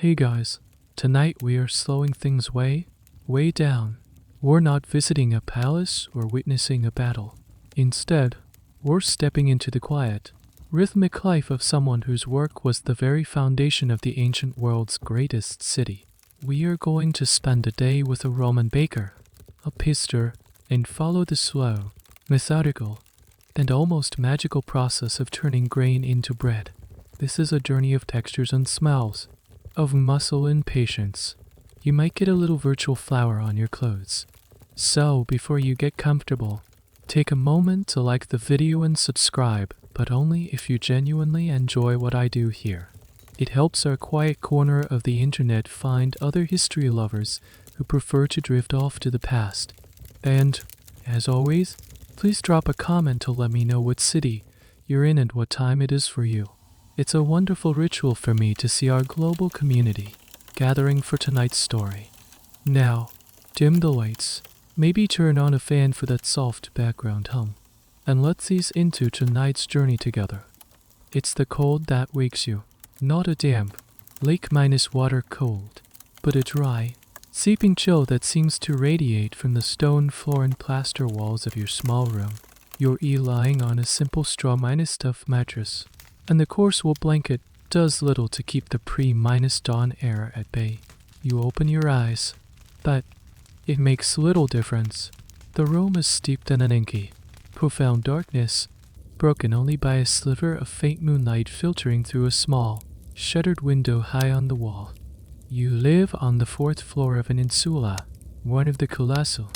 Hey guys, tonight we are slowing things way down. We're not visiting a palace or witnessing a battle. Instead, we're stepping into the quiet, rhythmic life of someone whose work was the very foundation of the ancient world's greatest city. We are going to spend a day with a Roman baker, a pistor, and follow the slow, methodical, and almost magical process of turning grain into bread. This is a journey of textures and smells, of muscle and patience. You might get a little virtual flour on your clothes. So, before you get comfortable, take a moment to like the video and subscribe, but only if you genuinely enjoy what I do here. It helps our quiet corner of the internet find other history lovers who prefer to drift off to the past. And, as always, please drop a comment to let me know what city you're in and what time it is for you. It's a wonderful ritual for me to see our global community gathering for tonight's story. Now, dim the lights, maybe turn on a fan for that soft background hum, and let's ease into tonight's journey together. It's the cold that wakes you, not a damp, lake minus water cold, but a dry, seeping chill that seems to radiate from the stone floor and plaster walls of your small room. You're lying on a simple straw minus stuff mattress, and the coarse wool blanket does little to keep the pre-minus dawn air at bay. You open your eyes, but it makes little difference. The room is steeped in an inky, profound darkness, broken only by a sliver of faint moonlight filtering through a small, shuttered window high on the wall. You live on the 4th floor of an insula, one of the colossal,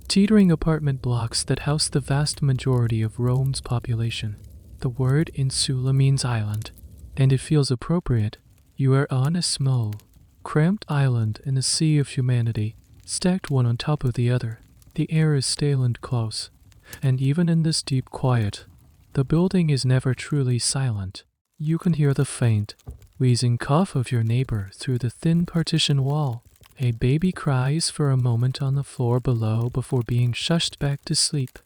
teetering apartment blocks that house the vast majority of Rome's population. The word insula means island, and it feels appropriate. You are on a small, cramped island in a sea of humanity, stacked one on top of the other. The air is stale and close, and even in this deep quiet, the building is never truly silent. You can hear the faint, wheezing cough of your neighbor through the thin partition wall. A baby cries for a moment on the floor below before being shushed back to sleep.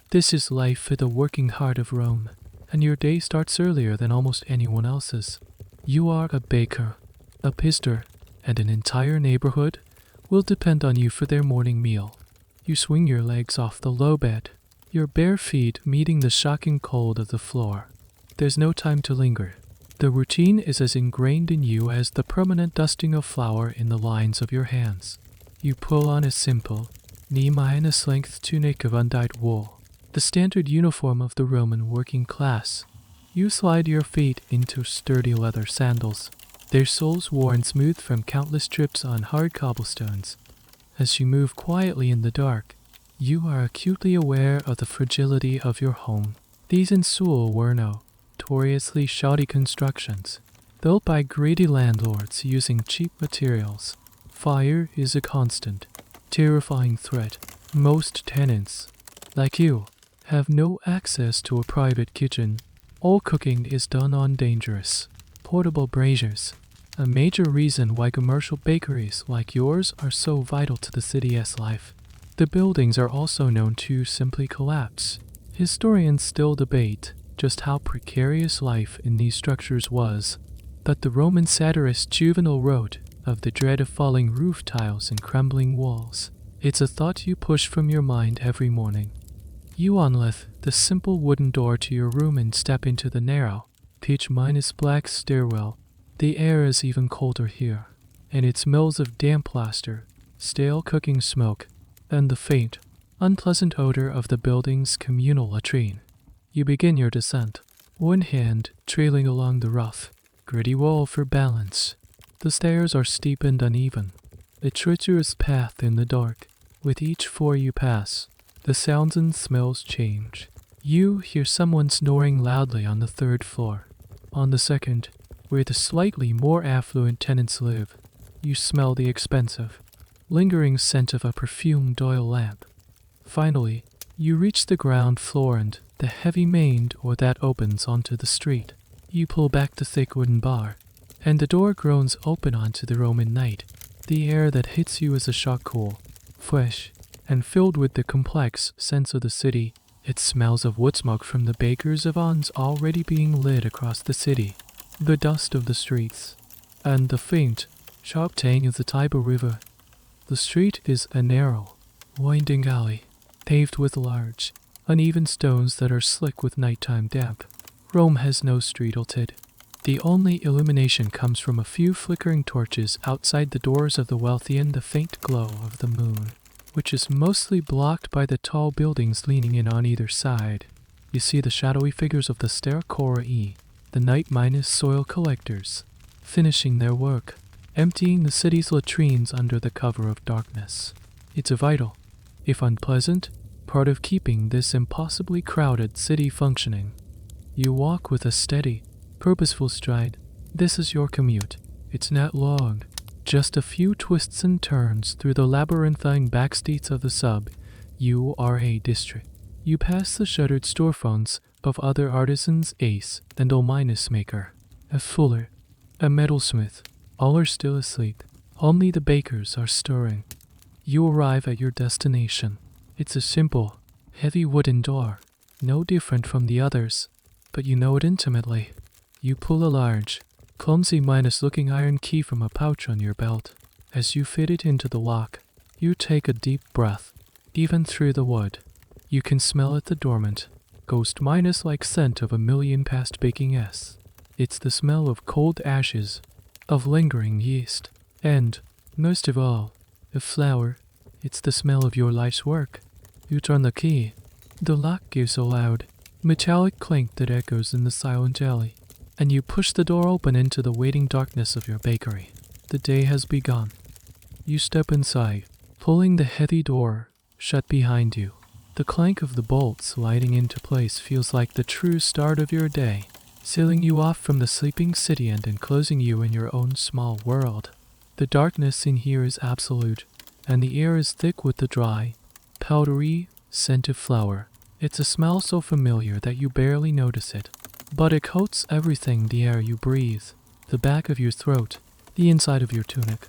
This is life at the working heart of Rome, and your day starts earlier than almost anyone else's. You are a baker, a pistor, and an entire neighborhood will depend on you for their morning meal. You swing your legs off the low bed, your bare feet meeting the shocking cold of the floor. There's no time to linger. The routine is as ingrained in you as the permanent dusting of flour in the lines of your hands. You pull on a simple, knee-length tunic of undyed wool, the standard uniform of the Roman working class. You slide your feet into sturdy leather sandals, their soles worn smooth from countless trips on hard cobblestones. As you move quietly in the dark, you are acutely aware of the fragility of your home. These insula were notoriously shoddy constructions, built by greedy landlords using cheap materials. Fire is a constant, terrifying threat. Most tenants, like you, have no access to a private kitchen. All cooking is done on dangerous, portable braziers, a major reason why commercial bakeries like yours are so vital to the city's life. The buildings are also known to simply collapse. Historians still debate just how precarious life in these structures was, but the Roman satirist Juvenal wrote of the dread of falling roof tiles and crumbling walls. It's a thought you push from your mind every morning. You unlock the simple wooden door to your room and step into the narrow, pitch-black stairwell. The air is even colder here, and it smells of damp plaster, stale cooking smoke, and the faint, unpleasant odor of the building's communal latrine. You begin your descent, one hand trailing along the rough, gritty wall for balance. The stairs are steep and uneven, a treacherous path in the dark. With each floor you pass, the sounds and smells change. You hear someone snoring loudly on the 3rd floor. On the 2nd, where the slightly more affluent tenants live, you smell the expensive, lingering scent of a perfumed oil lamp. Finally, you reach the ground floor and the heavy main door that opens onto the street. You pull back the thick wooden bar, and the door groans open onto the Roman night. The air that hits you is a shock cool, fresh, and filled with the complex sense of the city. It smells of wood smoke from the bakers' ovens already being lit across the city, the dust of the streets, and the faint, sharp tang of the Tiber River. The street is a narrow, winding alley, paved with large, uneven stones that are slick with nighttime damp. Rome has no street tilted. The only illumination comes from a few flickering torches outside the doors of the wealthy and the faint glow of the moon, which is mostly blocked by the tall buildings leaning in on either side. You see the shadowy figures of the Stercorii, the night-minus soil collectors, finishing their work, emptying the city's latrines under the cover of darkness. It's a vital, if unpleasant, part of keeping this impossibly crowded city functioning. You walk with a steady, purposeful stride. This is your commute. It's not long, just a few twists and turns through the labyrinthine backstreets of the sub-URA district. You pass the shuttered storefronts of other artisans, ace and O- maker, a fuller, a metalsmith. All are still asleep. Only the bakers are stirring. You arrive at your destination. It's a simple, heavy wooden door, no different from the others, but you know it intimately. You pull a large, clumsy-looking iron key from a pouch on your belt. As you fit it into the lock, you take a deep breath. Even through the wood, you can smell it, the dormant, ghost-like scent of a million past baking s. It's the smell of cold ashes, of lingering yeast, and, most of all, of flour. It's the smell of your life's work. You turn the key. The lock gives a loud, metallic clink that echoes in the silent alley, and you push the door open into the waiting darkness of your bakery. The day has begun. You step inside, pulling the heavy door shut behind you. The clank of the bolts sliding into place feels like the true start of your day, sealing you off from the sleeping city and enclosing you in your own small world. The darkness in here is absolute, and the air is thick with the dry, powdery scent of flour. It's a smell so familiar that you barely notice it, but it coats everything: the air you breathe, the back of your throat, the inside of your tunic.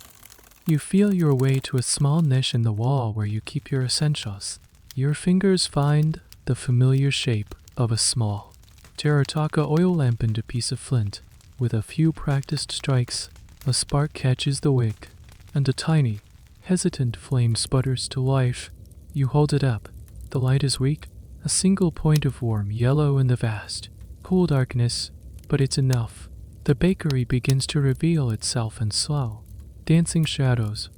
You feel your way to a small niche in the wall where you keep your essentials. Your fingers find the familiar shape of a small, terracotta oil lamp and a piece of flint. With a few practiced strikes, a spark catches the wick, and a tiny, hesitant flame sputters to life. You hold it up. The light is weak, a single point of warm yellow in the vast, cool darkness, but it's enough. The bakery begins to reveal itself in slow, dancing shadows.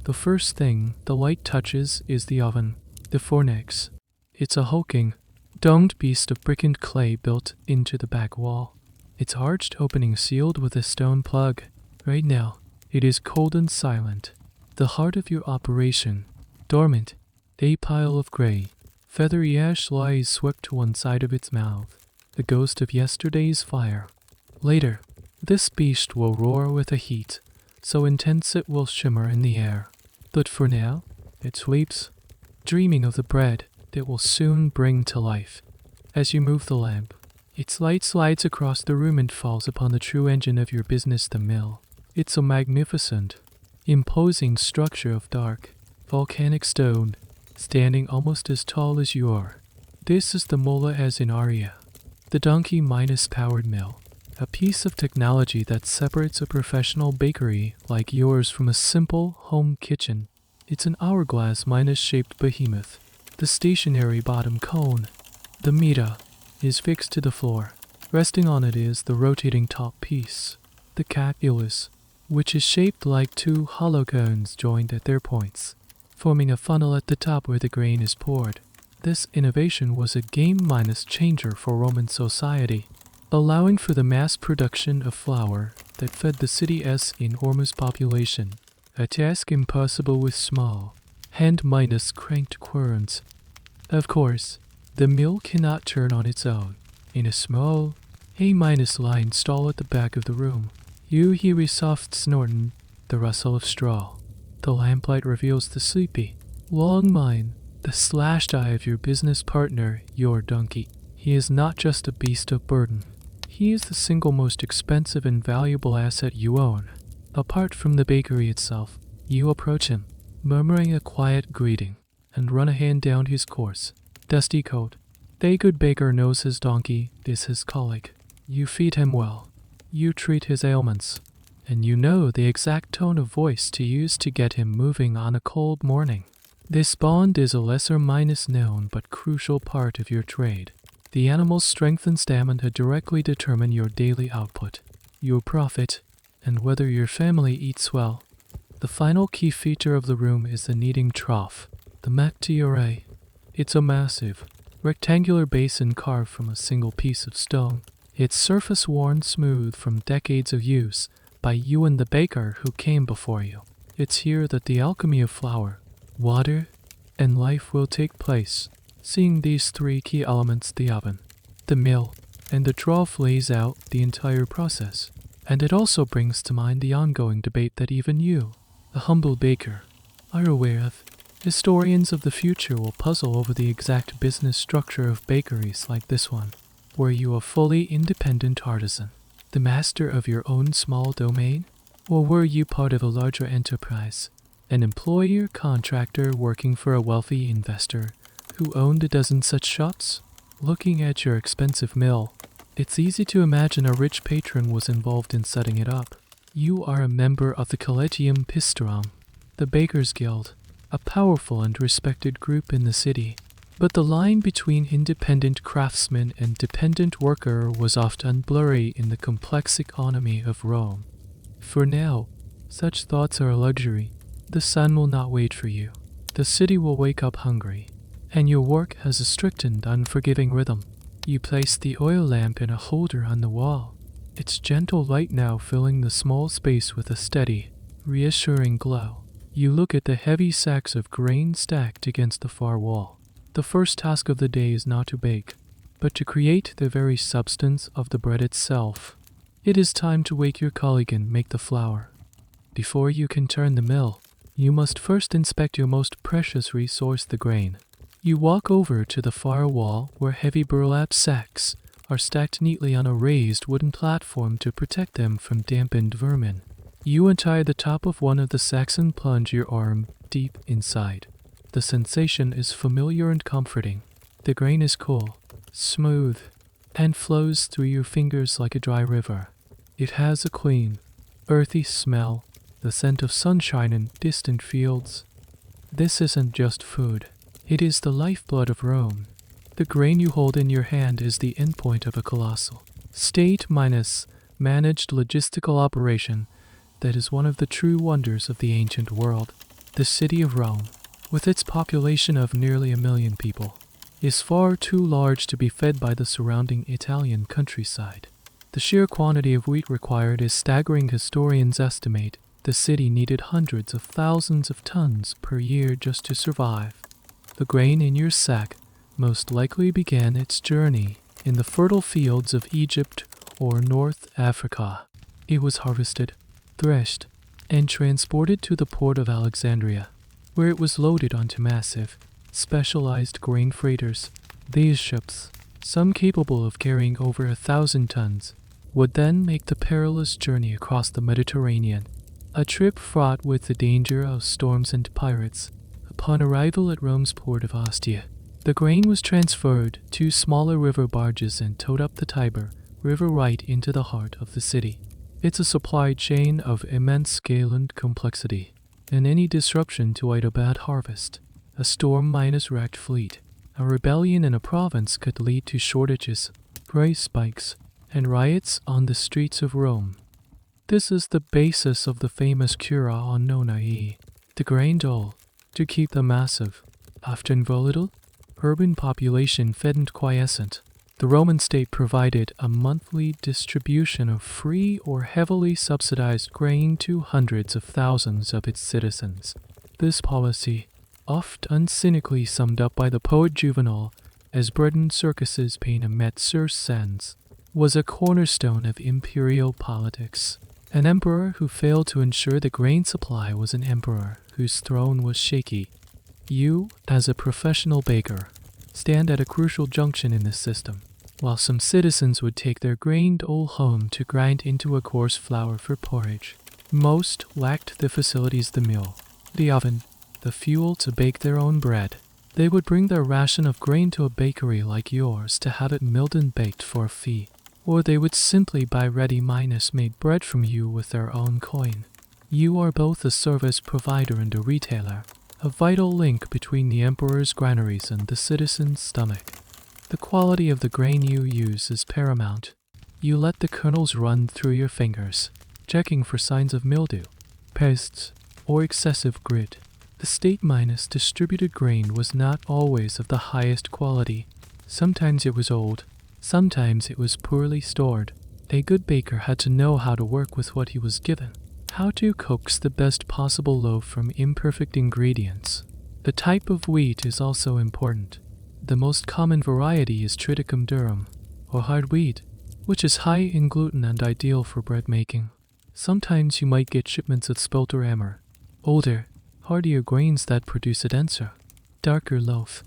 The first thing the light touches is the oven, the fornax. It's a hulking, domed beast of brick and clay built into the back wall, its arched opening sealed with a stone plug. Right now, it is cold and silent. The heart of your operation, dormant, a pile of gray, feathery ash lies swept to one side of its mouth, the ghost of yesterday's fire. Later, this beast will roar with a heat so intense it will shimmer in the air. But for now, it sleeps, dreaming of the bread it will soon bring to life. As you move the lamp, its light slides across the room and falls upon the true engine of your business, the mill. It's a magnificent, imposing structure of dark, volcanic stone, standing almost as tall as you are. This is the mola as in Aria, the donkey-powered mill, a piece of technology that separates a professional bakery like yours from a simple home kitchen. It's an hourglass-shaped behemoth. The stationary bottom cone, the mita, is fixed to the floor. Resting on it is the rotating top piece, the calculus, which is shaped like two hollow cones joined at their points, forming a funnel at the top where the grain is poured. This innovation was a game-changer for Roman society, allowing for the mass production of flour that fed the city's enormous population, a task impossible with small, hand-cranked querns. Of course, the mill cannot turn on its own. In a small, A-line stall at the back of the room, you hear a soft snorting, the rustle of straw. The lamplight reveals the sleepy, long mine, the slashed eye of your business partner, your donkey. He is not just a beast of burden. He is the single most expensive and valuable asset you own. Apart from the bakery itself, you approach him, murmuring a quiet greeting, and run a hand down his coarse, dusty coat. The good baker knows his donkey is his colleague. You feed him well. You treat his ailments, and you know the exact tone of voice to use to get him moving on a cold morning. This bond is a lesser minus known but crucial part of your trade. The animal's strength and stamina directly determine your daily output, your profit, and whether your family eats well. The final key feature of the room is the kneading trough, the methodical. It's a massive, rectangular basin carved from a single piece of stone, its surface worn smooth from decades of use by you and the baker who came before you. It's here that the alchemy of flour, water, and life will take place. Seeing these three key elements, the oven, the mill, and the trough, lays out the entire process. And it also brings to mind the ongoing debate that even you, the humble baker, are aware of. Historians of the future will puzzle over the exact business structure of bakeries like this one. Were you a fully independent artisan, the master of your own small domain? Or were you part of a larger enterprise, an employer contractor working for a wealthy investor who owned a dozen such shops? Looking at your expensive mill, it's easy to imagine a rich patron was involved in setting it up. You are a member of the Collegium Pistorum, the Bakers' Guild, a powerful and respected group in the city. But the line between independent craftsman and dependent worker was often blurry in the complex economy of Rome. For now, such thoughts are a luxury. The sun will not wait for you. The city will wake up hungry, and your work has a strict and unforgiving rhythm. You place the oil lamp in a holder on the wall, its gentle light now filling the small space with a steady, reassuring glow. You look at the heavy sacks of grain stacked against the far wall. The first task of the day is not to bake, but to create the very substance of the bread itself. It is time to wake your colleague and make the flour. Before you can turn the mill, you must first inspect your most precious resource, the grain. You walk over to the far wall where heavy burlap sacks are stacked neatly on a raised wooden platform to protect them from dampened vermin. You untie the top of one of the sacks and plunge your arm deep inside. The sensation is familiar and comforting. The grain is cool, smooth, and flows through your fingers like a dry river. It has a clean, earthy smell, the scent of sunshine and distant fields. This isn't just food. It is the lifeblood of Rome. The grain you hold in your hand is the endpoint of a colossal, state-managed logistical operation that is one of the true wonders of the ancient world. The city of Rome, with its population of nearly 1 million people, is far too large to be fed by the surrounding Italian countryside. The sheer quantity of wheat required is staggering. Historians estimate the city needed hundreds of thousands of tons per year just to survive. The grain in your sack most likely began its journey in the fertile fields of Egypt or North Africa. It was harvested, threshed, and transported to the port of Alexandria, where it was loaded onto massive, specialized grain freighters. These ships, some capable of carrying over 1,000 tons, would then make the perilous journey across the Mediterranean, a trip fraught with the danger of storms and pirates. Upon arrival at Rome's port of Ostia, the grain was transferred to smaller river barges and towed up the Tiber River right into the heart of the city. It's a supply chain of immense scale and complexity, and any disruption to a bad harvest, a storm minus wrecked fleet, a rebellion in a province could lead to shortages, price spikes, and riots on the streets of Rome. This is the basis of the famous cura on Nonae, the grain dole, to keep the massive, often volatile, urban population fed and quiescent. The Roman state provided a monthly distribution of free or heavily subsidized grain to hundreds of thousands of its citizens. This policy, oft uncynically summed up by the poet Juvenal as bread and circuses pain a met circense, was a cornerstone of imperial politics. An emperor who failed to ensure the grain supply was an emperor whose throne was shaky. You, as a professional baker, stand at a crucial junction in this system. While some citizens would take their grain dole home to grind into a coarse flour for porridge, most lacked the facilities, the mill, the oven, the fuel to bake their own bread. They would bring their ration of grain to a bakery like yours to have it milled and baked for a fee. or they would simply buy ready-made bread from you with their own coin. You are both a service provider and a retailer, a vital link between the emperor's granaries and the citizen's stomach. The quality of the grain you use is paramount. You let the kernels run through your fingers, checking for signs of mildew, pests, or excessive grit. The state-minus distributed grain was not always of the highest quality. Sometimes it was old, sometimes it was poorly stored. A good baker had to know how to work with what he was given, how to coax the best possible loaf from imperfect ingredients. The type of wheat is also important. The most common variety is Triticum durum, or hard wheat, which is high in gluten and ideal for bread making. Sometimes you might get shipments of spelt or emmer, older, hardier grains that produce a denser, darker loaf.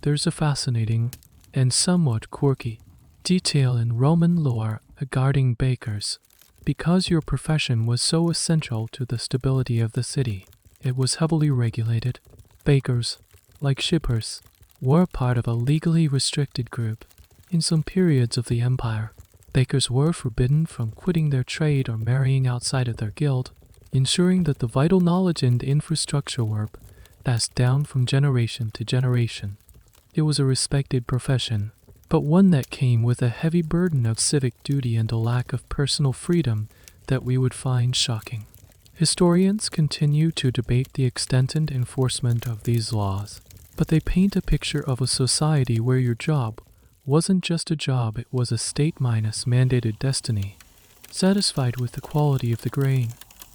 There's a fascinating, and somewhat quirky, detail in Roman lore regarding bakers. Because your profession was so essential to the stability of the city, it was heavily regulated. Bakers, like shippers, were part of a legally restricted group. In some periods of the empire, bakers were forbidden from quitting their trade or marrying outside of their guild, ensuring that the vital knowledge and infrastructure were passed down from generation to generation. It was a respected profession, but one that came with a heavy burden of civic duty and a lack of personal freedom that we would find shocking. Historians continue to debate the extent and enforcement of these laws, but they paint a picture of a society where your job wasn't just a job, it was a state-minus mandated destiny. Satisfied with the quality of the grain,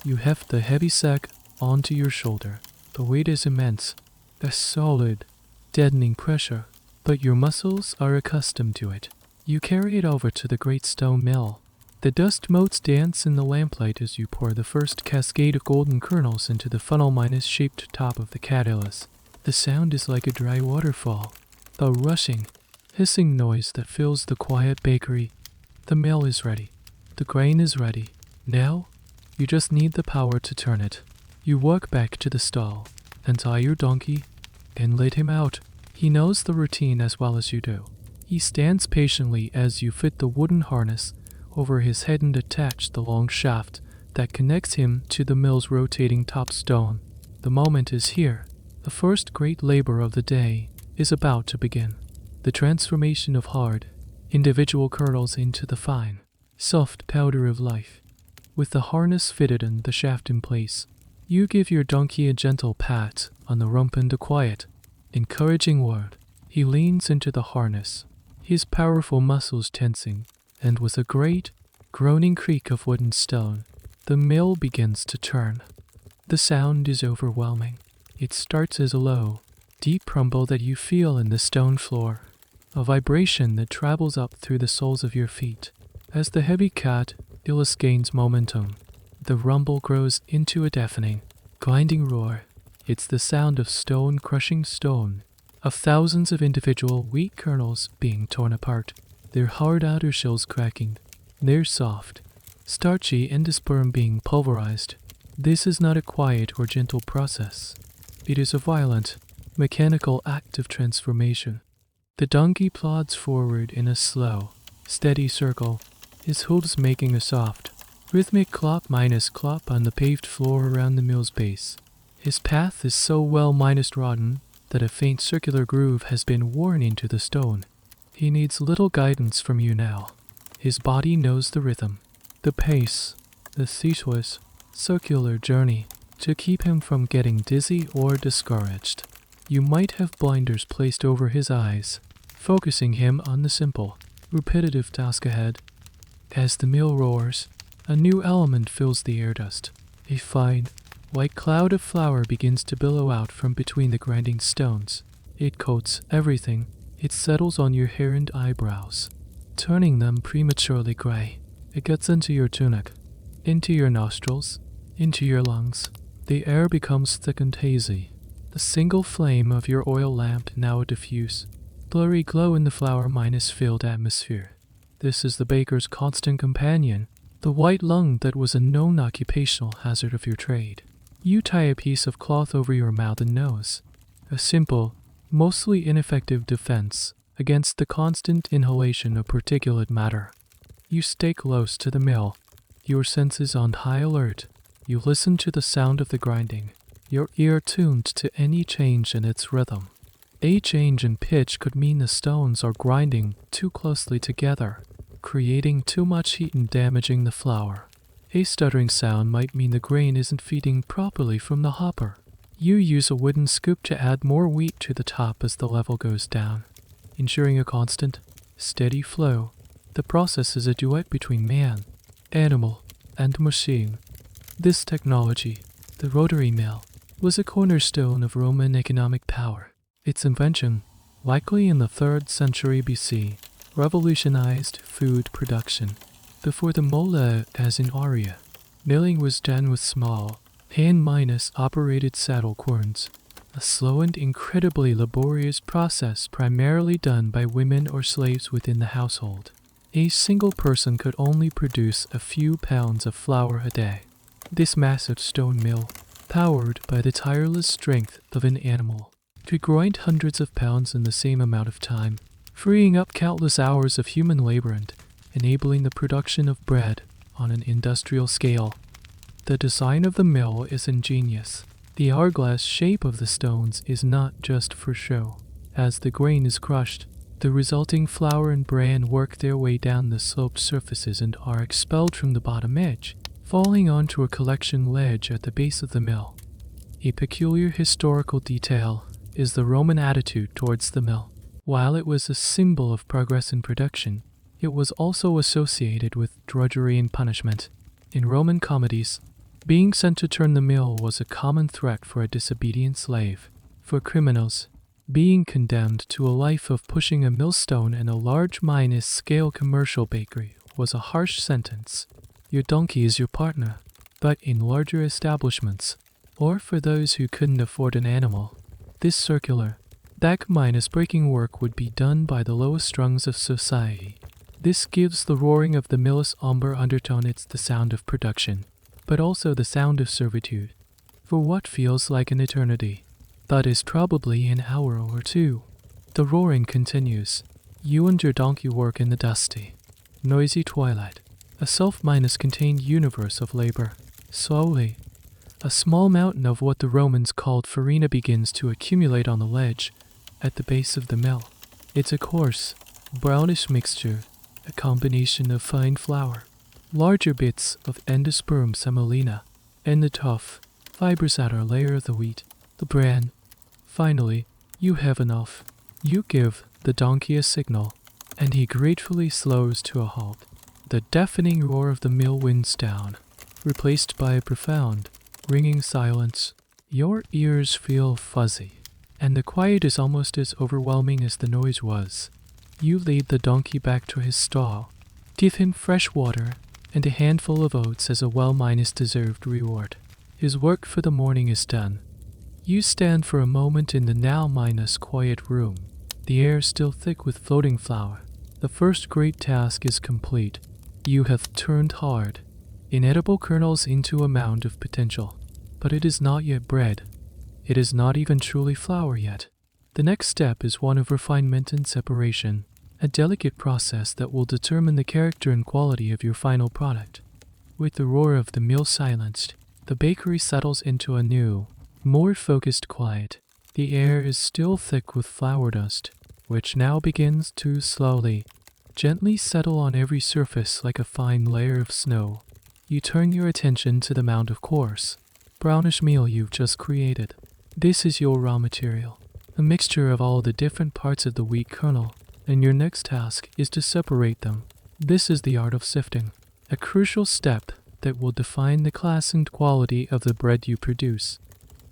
you heft the heavy sack onto your shoulder. The weight is immense, a solid, deadening pressure, but your muscles are accustomed to it. You carry it over to the great stone mill. The dust motes dance in the lamplight as you pour the first cascade of golden kernels into the funnel-shaped top of the catalyst. The sound is like a dry waterfall, a rushing, hissing noise that fills the quiet bakery. The mill is ready. The grain is ready. Now, you just need the power to turn it. You walk back to the stall, untie your donkey, and let him out. He knows the routine as well as you do. He stands patiently as you fit the wooden harness over his head and attach the long shaft that connects him to the mill's rotating top stone. The moment is here. The first great labor of the day is about to begin. The transformation of hard, individual kernels into the fine, soft powder of life. With the harness fitted and the shaft in place, you give your donkey a gentle pat on the rump and a quiet, encouraging word. He leans into the harness, his powerful muscles tensing, and with a great, groaning creak of wood and stone, the mill begins to turn. The sound is overwhelming. It starts as a low, deep rumble that you feel in the stone floor, a vibration that travels up through the soles of your feet. As the heavy catalyst gains momentum, the rumble grows into a deafening, grinding roar. It's the sound of stone crushing stone, of thousands of individual wheat kernels being torn apart, their hard outer shells cracking, their soft, starchy endosperm being pulverized. This is not a quiet or gentle process. It is a violent, mechanical act of transformation. The donkey plods forward in a slow, steady circle, his hooves making a soft, rhythmic clop on the paved floor around the mill's base. His path is so well trodden that a faint circular groove has been worn into the stone. He needs little guidance from you now. His body knows the rhythm, the pace, the ceaseless, circular journey to keep him from getting dizzy or discouraged. You might have blinders placed over his eyes, focusing him on the simple, repetitive task ahead. As the mill roars, a new element fills the air dust. A fine, white cloud of flour begins to billow out from between the grinding stones. It coats everything. It settles on your hair and eyebrows, turning them prematurely gray. It gets into your tunic, into your nostrils, into your lungs. The air becomes thick and hazy. The single flame of your oil lamp now a diffuse, blurry glow in the flour-filled atmosphere. This is the baker's constant companion, the white lung that was a known occupational hazard of your trade. You tie a piece of cloth over your mouth and nose, a simple, mostly ineffective defense against the constant inhalation of particulate matter. You stay close to the mill, your senses on high alert. You listen to the sound of the grinding, your ear tuned to any change in its rhythm. A change in pitch could mean the stones are grinding too closely together, creating too much heat and damaging the flour. A stuttering sound might mean the grain isn't feeding properly from the hopper. You use a wooden scoop to add more wheat to the top as the level goes down, ensuring a constant, steady flow. The process is a duet between man, animal, and machine. This technology, the rotary mill, was a cornerstone of Roman economic power. Its invention, likely in the 3rd century BC, revolutionized food production. Before the mola, as in Aria, milling was done with small, hand-operated saddle querns, a slow and incredibly laborious process primarily done by women or slaves within the household. A single person could only produce a few pounds of flour a day. This massive stone mill, powered by the tireless strength of an animal, could grind hundreds of pounds in the same amount of time, freeing up countless hours of human labor and enabling the production of bread on an industrial scale. The design of the mill is ingenious. The hourglass shape of the stones is not just for show. As the grain is crushed, the resulting flour and bran work their way down the sloped surfaces and are expelled from the bottom edge, falling onto a collection ledge at the base of the mill. A peculiar historical detail is the Roman attitude towards the mill. While it was a symbol of progress in production, it was also associated with drudgery and punishment. In Roman comedies, being sent to turn the mill was a common threat for a disobedient slave. For criminals, being condemned to a life of pushing a millstone in a large scale commercial bakery was a harsh sentence. Your donkey is your partner, but in larger establishments, or for those who couldn't afford an animal, this circular, breaking work would be done by the lowest rungs of society. This gives the roaring of the mill's somber undertone. It's the sound of production, but also the sound of servitude. For what feels like an eternity, that is probably an hour or two. The roaring continues. You and your donkey work in the dusty, noisy twilight, a self-contained universe of labor. Slowly, a small mountain of what the Romans called farina begins to accumulate on the ledge at the base of the mill. It's a coarse, brownish mixture, a combination of fine flour, larger bits of undisturbed semolina, and the tough, fibrous outer layer of the wheat, the bran. Finally, you have enough. You give the donkey a signal, and he gratefully slows to a halt. The deafening roar of the mill winds down, replaced by a profound, ringing silence. Your ears feel fuzzy, and the quiet is almost as overwhelming as the noise was. You lead the donkey back to his stall, give him fresh water and a handful of oats as a well-deserved reward. His work for the morning is done. You stand for a moment in the now-quiet room, the air still thick with floating flour. The first great task is complete. You have turned hard, inedible kernels into a mound of potential. But it is not yet bread. It is not even truly flour yet. The next step is one of refinement and separation, a delicate process that will determine the character and quality of your final product. With the roar of the mill silenced, the bakery settles into a new, more focused quiet. The air is still thick with flour dust, which now begins to slowly, gently settle on every surface like a fine layer of snow. You turn your attention to the mound of coarse, brownish meal you've just created. This is your raw material, a mixture of all the different parts of the wheat kernel, and your next task is to separate them. This is the art of sifting, a crucial step that will define the class and quality of the bread you produce.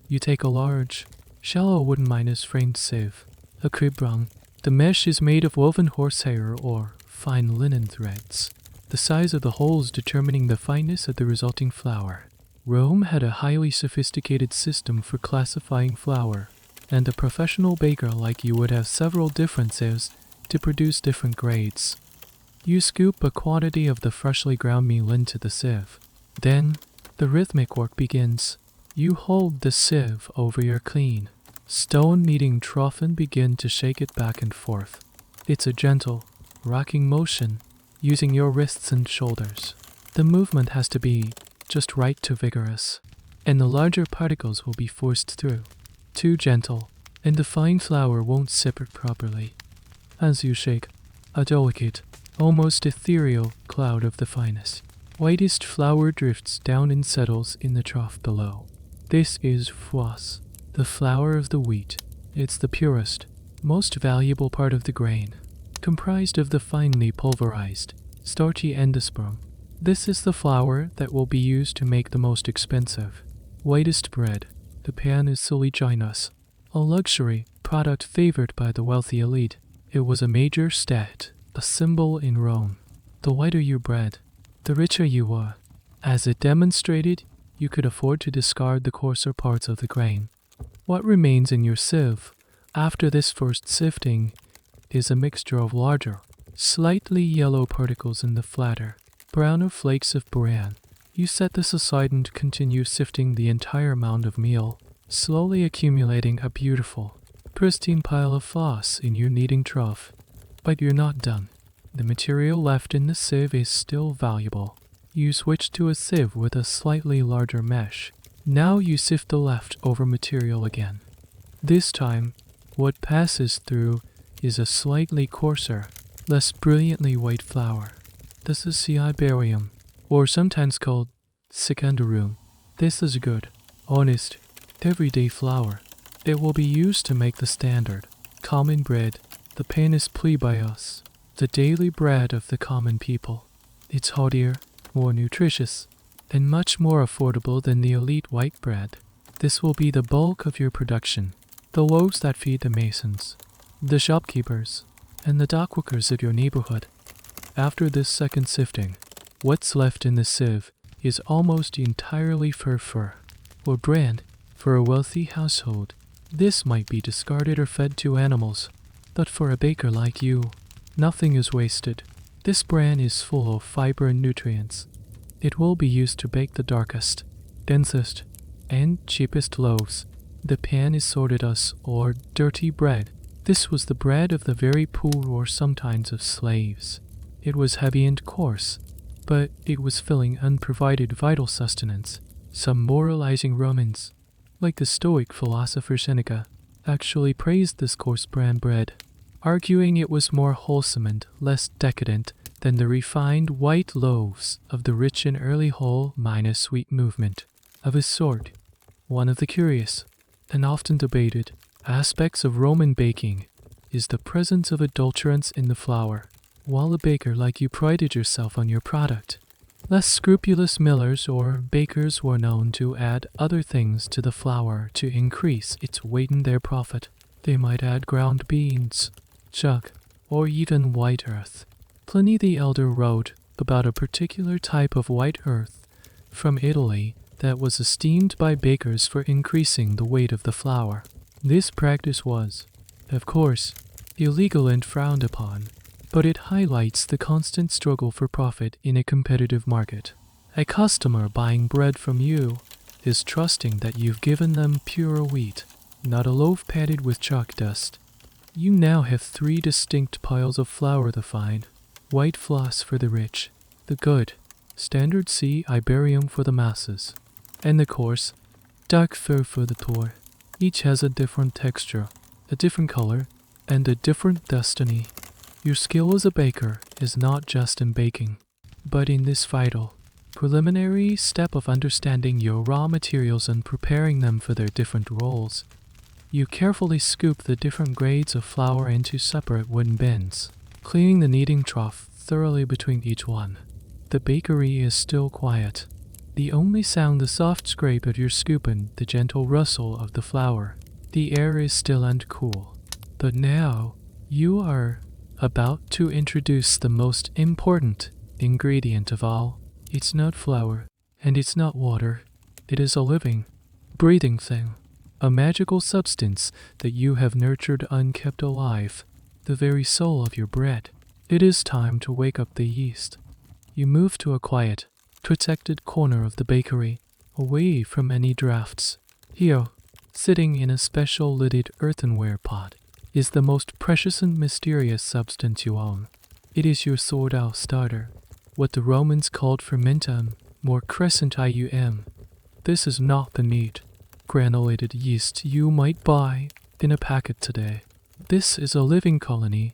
You take a large, shallow wooden framed sieve, a cribrung. The mesh is made of woven horsehair or fine linen threads, the size of the holes determining the fineness of the resulting flour. Rome had a highly sophisticated system for classifying flour, and a professional baker like you would have several different sieves to produce different grades. You scoop a quantity of the freshly ground meal into the sieve. Then, the rhythmic work begins. You hold the sieve over your clean, stone-kneading trough and begin to shake it back and forth. It's a gentle, rocking motion, using your wrists and shoulders. The movement has to be just right to vigorous, and the larger particles will be forced through. Too gentle, and the fine flour won't separate properly. As you shake, a delicate, almost ethereal cloud of the finest, whitest flour drifts down and settles in the trough below. This is froisse, the flour of the wheat. It's the purest, most valuable part of the grain, comprised of the finely pulverized, starchy endosperm. This is the flour that will be used to make the most expensive, whitest bread. The pan is soliginous, a luxury product favored by the wealthy elite. It was a major stat, a symbol in Rome. The whiter your bread, the richer you were. As it demonstrated, you could afford to discard the coarser parts of the grain. What remains in your sieve after this first sifting is a mixture of larger, slightly yellow particles in the flatter, browner flakes of bran. You set this aside and continue sifting the entire mound of meal, slowly accumulating a beautiful, pristine pile of floss in your kneading trough. But you're not done. The material left in the sieve is still valuable. You switch to a sieve with a slightly larger mesh. Now you sift the leftover material again. This time, what passes through is a slightly coarser, less brilliantly white flour. This is cibarium, or sometimes called secundarum. This is good, honest, everyday flour. It will be used to make the standard, common bread, the panis plebeius, the daily bread of the common people. It's heartier, more nutritious, and much more affordable than the elite white bread. This will be the bulk of your production, the loaves that feed the masons, the shopkeepers, and the dockworkers of your neighborhood. After this second sifting, what's left in the sieve is almost entirely fur, or bran. For a wealthy household, this might be discarded or fed to animals, but for a baker like you, nothing is wasted. This bran is full of fiber and nutrients. It will be used to bake the darkest, densest, and cheapest loaves. The pan is sorted as, or dirty bread. This was the bread of the very poor or sometimes of slaves. It was heavy and coarse, but it was filling unprovided vital sustenance. Some moralizing Romans, like the Stoic philosopher Seneca, actually praised this coarse bran bread, arguing it was more wholesome and less decadent than the refined white loaves of the rich and early whole minus sweet movement. Of his sort, one of the curious and often debated aspects of Roman baking is the presence of adulterants in the flour. While a baker like you prided yourself on your product, less scrupulous millers or bakers were known to add other things to the flour to increase its weight and their profit. They might add ground beans, chuck, or even white earth. Pliny the Elder wrote about a particular type of white earth from Italy that was esteemed by bakers for increasing the weight of the flour. This practice was, of course, illegal and frowned upon, but it highlights the constant struggle for profit in a competitive market. A customer buying bread from you is trusting that you've given them pure wheat, not a loaf padded with chalk dust. You now have 3 distinct piles of flour: the fine, white floss for the rich, the good, standard C Iberium for the masses, and the coarse, dark fur for the poor. Each has a different texture, a different color, and a different destiny. Your skill as a baker is not just in baking, but in this vital, preliminary step of understanding your raw materials and preparing them for their different roles. You carefully scoop the different grades of flour into separate wooden bins, cleaning the kneading trough thoroughly between each one. The bakery is still quiet. The only sound the soft scrape of your scoop and the gentle rustle of the flour. The air is still and cool. But now, you are about to introduce the most important ingredient of all. It's not flour, and it's not water. It is a living, breathing thing, a magical substance that you have nurtured and kept alive, the very soul of your bread. It is time to wake up the yeast. You move to a quiet, protected corner of the bakery, away from any drafts. Here, sitting in a special lidded earthenware pot, is the most precious and mysterious substance you own. It is your sourdough starter, what the Romans called fermentum, more crescent ium. This is not the neat, granulated yeast you might buy in a packet today. This is a living colony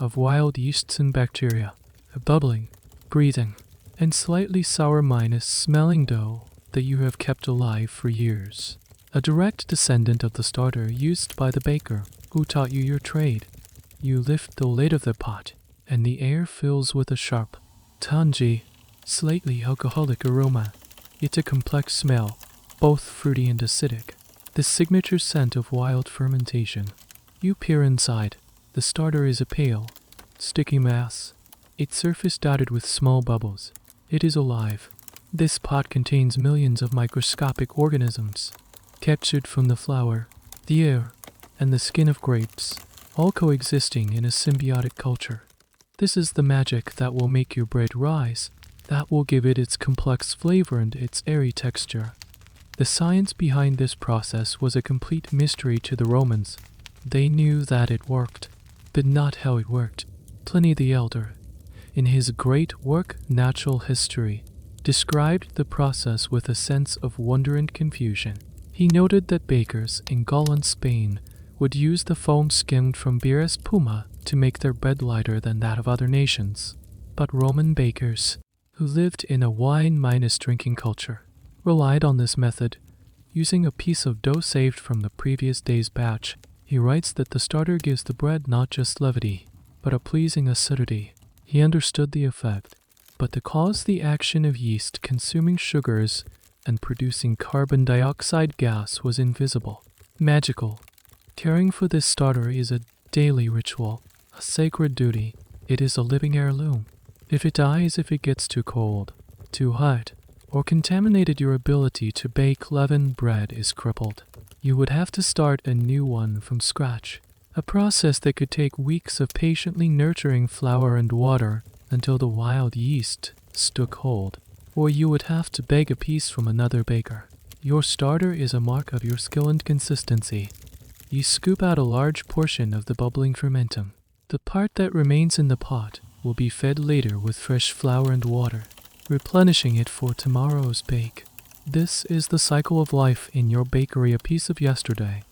of wild yeasts and bacteria, a bubbling, breathing, and slightly sour minus smelling dough that you have kept alive for years. A direct descendant of the starter used by the baker who taught you your trade. You lift the lid of the pot, and the air fills with a sharp, tangy, slightly alcoholic aroma. It's a complex smell, both fruity and acidic, the signature scent of wild fermentation. You peer inside. The starter is a pale, sticky mass, its surface dotted with small bubbles. It is alive. This pot contains millions of microscopic organisms, captured from the flour, the air, and the skin of grapes, all coexisting in a symbiotic culture. This is the magic that will make your bread rise, that will give it its complex flavor and its airy texture. The science behind this process was a complete mystery to the Romans. They knew that it worked, but not how it worked. Pliny the Elder, in his great work Natural History, described the process with a sense of wonder and confusion. He noted that bakers in Gaul and Spain would use the foam skimmed from beer as puma to make their bread lighter than that of other nations. But Roman bakers, who lived in a wine-minus-drinking culture, relied on this method, using a piece of dough saved from the previous day's batch. He writes that the starter gives the bread not just levity, but a pleasing acidity. He understood the effect, but to cause the action of yeast consuming sugars and producing carbon dioxide gas was invisible, magical. Caring for this starter is a daily ritual, a sacred duty. It is a living heirloom. If it dies, if it gets too cold, too hot, or contaminated, your ability to bake leavened bread is crippled. You would have to start a new one from scratch, a process that could take weeks of patiently nurturing flour and water until the wild yeast took hold, or you would have to beg a piece from another baker. Your starter is a mark of your skill and consistency. You scoop out a large portion of the bubbling fermentum. The part that remains in the pot will be fed later with fresh flour and water, replenishing it for tomorrow's bake. This is the cycle of life in your bakery. A piece of yesterday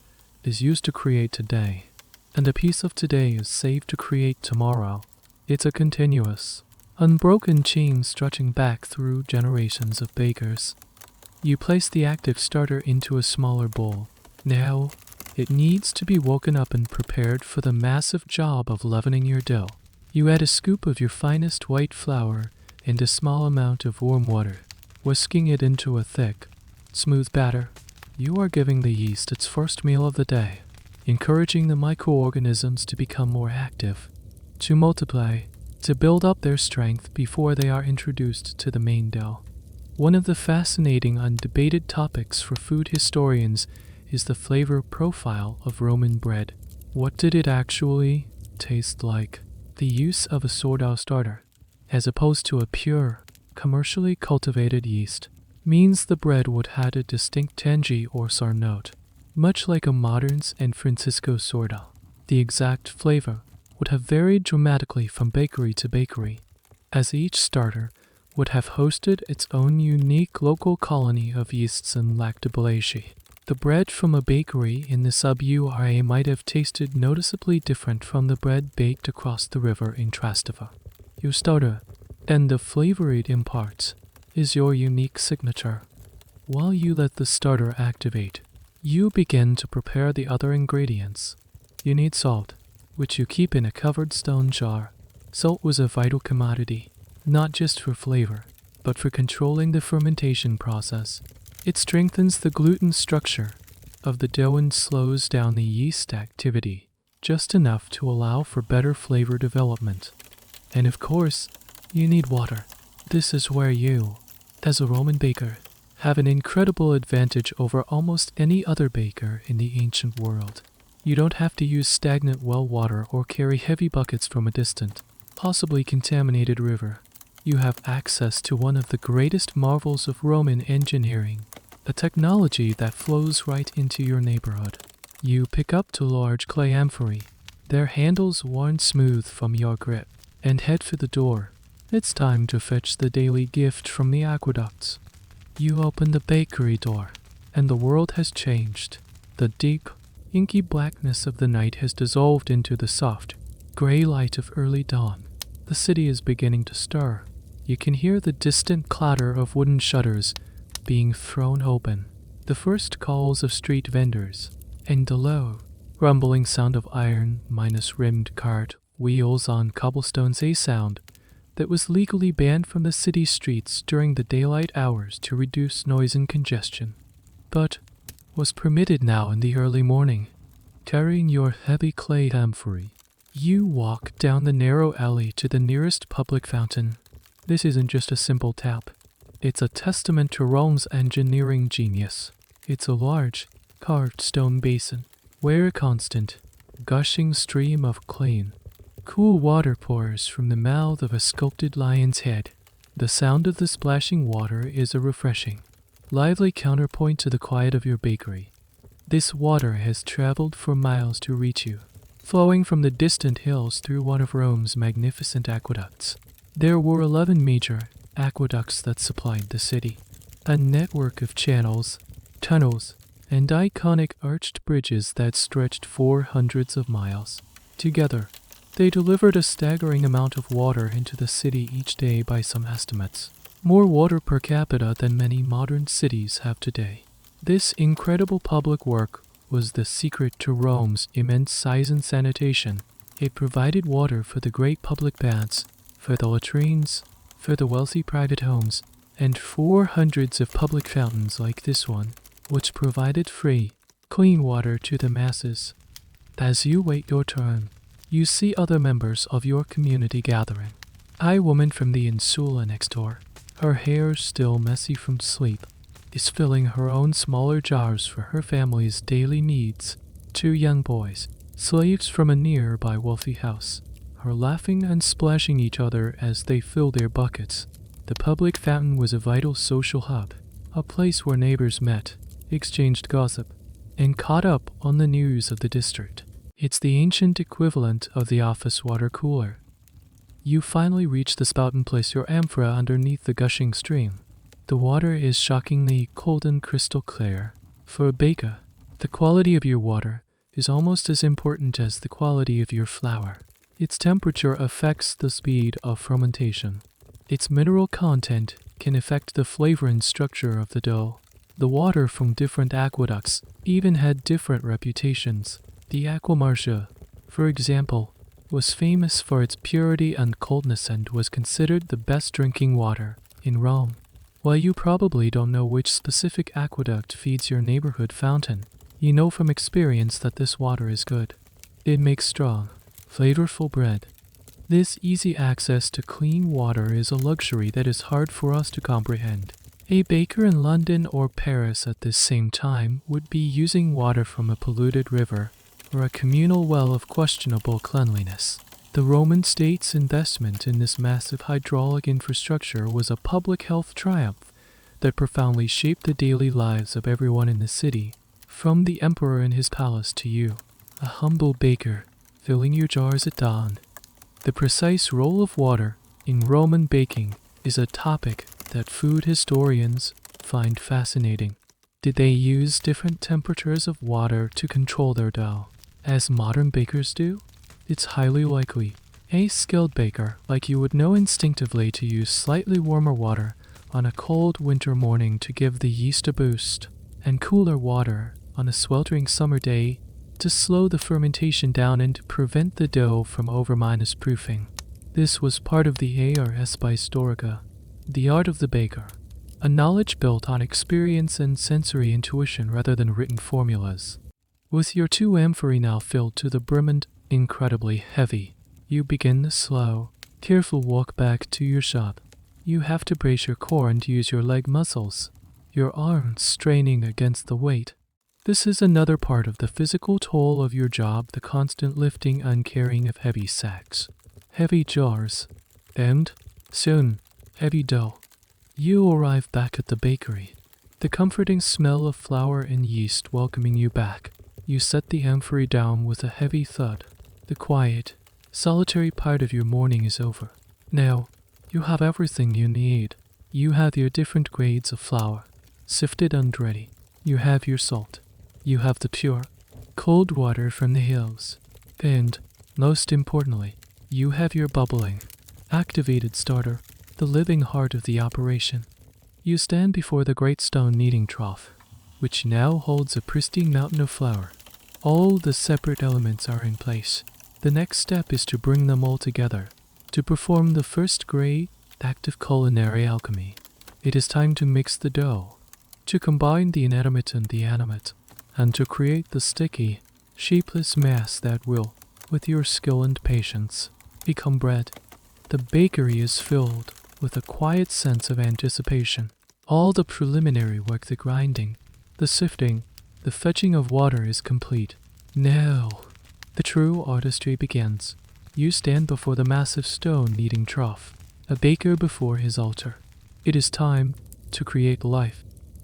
is used to create today, and a piece of today is saved to create tomorrow. It's a continuous, unbroken chain stretching back through generations of bakers. You place the active starter into a smaller bowl. Now, it needs to be woken up and prepared for the massive job of leavening your dough. You add a scoop of your finest white flour and a small amount of warm water, whisking it into a thick, smooth batter. You are giving the yeast its first meal of the day, encouraging the microorganisms to become more active, to multiply, to build up their strength before they are introduced to the main dough. One of the fascinating, undebated topics for food historians is the flavor profile of Roman bread. What did it actually taste like? The use of a sourdough starter, as opposed to a pure, commercially cultivated yeast, means the bread would have a distinct tangy or sour note, much like a modern San Francisco sourdough. The exact flavor would have varied dramatically from bakery to bakery, as each starter would have hosted its own unique local colony of yeasts and lactobacilli. The bread from a bakery in the sub-URA might have tasted noticeably different from the bread baked across the river in Trasteva. Your starter, and the flavor it imparts, is your unique signature. While you let the starter activate, you begin to prepare the other ingredients. You need salt, which you keep in a covered stone jar. Salt was a vital commodity, not just for flavor, but for controlling the fermentation process. It strengthens the gluten structure of the dough and slows down the yeast activity, just enough to allow for better flavor development. And of course, you need water. This is where you, as a Roman baker, have an incredible advantage over almost any other baker in the ancient world. You don't have to use stagnant well water or carry heavy buckets from a distant, possibly contaminated river. You have access to one of the greatest marvels of Roman engineering, a technology that flows right into your neighborhood. You pick up two large clay amphorae, their handles worn smooth from your grip, and head for the door. It's time to fetch the daily gift from the aqueducts. You open the bakery door, and the world has changed. The deep, inky blackness of the night has dissolved into the soft, gray light of early dawn. The city is beginning to stir. You can hear the distant clatter of wooden shutters being thrown open, the first calls of street vendors, and the low, rumbling sound of iron-rimmed cart wheels on cobblestones, a sound that was legally banned from the city streets during the daylight hours to reduce noise and congestion, but was permitted now in the early morning. Carrying your heavy clay amphory, you walk down the narrow alley to the nearest public fountain. This isn't just a simple tap. It's a testament to Rome's engineering genius. It's a large, carved stone basin where a constant, gushing stream of clean, cool water pours from the mouth of a sculpted lion's head. The sound of the splashing water is a refreshing, lively counterpoint to the quiet of your bakery. This water has traveled for miles to reach you, flowing from the distant hills through one of Rome's magnificent aqueducts. There were 11 major aqueducts that supplied the city, a network of channels, tunnels, and iconic arched bridges that stretched for hundreds of miles. Together, they delivered a staggering amount of water into the city each day by some estimates, more water per capita than many modern cities have today. This incredible public work was the secret to Rome's immense size and sanitation. It provided water for the great public baths, for the latrines, for the wealthy private homes, and for hundreds of public fountains like this one, which provided free, clean water to the masses. As you wait your turn, you see other members of your community gathering. A woman from the insula next door, her hair still messy from sleep, is filling her own smaller jars for her family's daily needs. 2 young boys, slaves from a nearby wealthy house, are laughing and splashing each other as they fill their buckets. The public fountain was a vital social hub, a place where neighbors met, exchanged gossip, and caught up on the news of the district. It's the ancient equivalent of the office water cooler. You finally reach the spout and place your amphora underneath the gushing stream. The water is shockingly cold and crystal clear. For a baker, the quality of your water is almost as important as the quality of your flour. Its temperature affects the speed of fermentation. Its mineral content can affect the flavor and structure of the dough. The water from different aqueducts even had different reputations. The Aqua Marcia, for example, was famous for its purity and coldness and was considered the best drinking water in Rome. While you probably don't know which specific aqueduct feeds your neighborhood fountain, you know from experience that this water is good. It makes strong, flavorful bread. This easy access to clean water is a luxury that is hard for us to comprehend. A baker in London or Paris at this same time would be using water from a polluted river or a communal well of questionable cleanliness. The Roman state's investment in this massive hydraulic infrastructure was a public health triumph that profoundly shaped the daily lives of everyone in the city, from the emperor in his palace to you, a humble baker filling your jars at dawn. The precise role of water in Roman baking is a topic that food historians find fascinating. Did they use different temperatures of water to control their dough, as modern bakers do? It's highly likely a skilled baker like you would know instinctively to use slightly warmer water on a cold winter morning to give the yeast a boost, and cooler water on a sweltering summer day to slow the fermentation down and to prevent the dough from over-minus proofing. This was part of the ars pistorica, the art of the baker, a knowledge built on experience and sensory intuition rather than written formulas. With your 2 amphorae now filled to the brim and incredibly heavy, you begin the slow, careful walk back to your shop. You have to brace your core and use your leg muscles, your arms straining against the weight. This is another part of the physical toll of your job, the constant lifting and carrying of heavy sacks, heavy jars, and, soon, heavy dough. You arrive back at the bakery, the comforting smell of flour and yeast welcoming you back. You set the amphorae down with a heavy thud. The quiet, Solitary part of your morning is over. Now, you have everything you need. You have your different grades of flour, sifted and ready. You have your salt. You have the pure, cold water from the hills. And, most importantly, you have your bubbling, activated starter, the living heart of the operation. You stand before the great stone kneading trough, which now holds a pristine mountain of flour. All the separate elements are in place. The next step is to bring them all together, to perform the first great act of culinary alchemy. It is time to mix the dough, to combine the inanimate and the animate, and to create the sticky, shapeless mass that will, with your skill and patience, become bread. The bakery is filled with a quiet sense of anticipation. All the preliminary work, the grinding, the sifting, the fetching of water is complete. Now, the true artistry begins. You stand before the massive stone kneading trough, a baker before his altar. It is time to create life.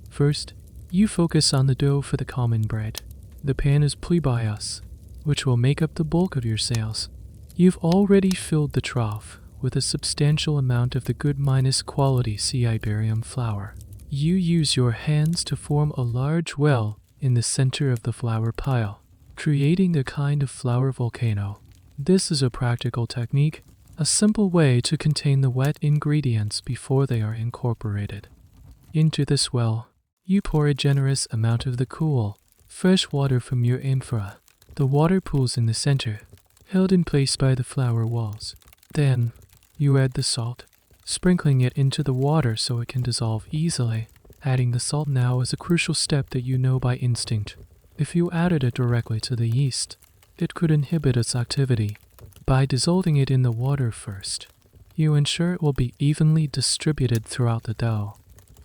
First, you focus on the dough for the common bread. The pan is plebios, which will make up the bulk of your sales. You've already filled the trough with a substantial amount of the good minus quality Iberian flour. You use your hands to form a large well in the center of the flour pile, creating a kind of flour volcano. This is a practical technique, a simple way to contain the wet ingredients before they are incorporated. Into this well, you pour a generous amount of the cool, fresh water from your amphora. The water pools in the center, held in place by the flour walls. Then, you add the salt, sprinkling it into the water so it can dissolve easily. Adding the salt now is a crucial step that you know by instinct. If you added it directly to the yeast, it could inhibit its activity. By dissolving it in the water first, you ensure it will be evenly distributed throughout the dough.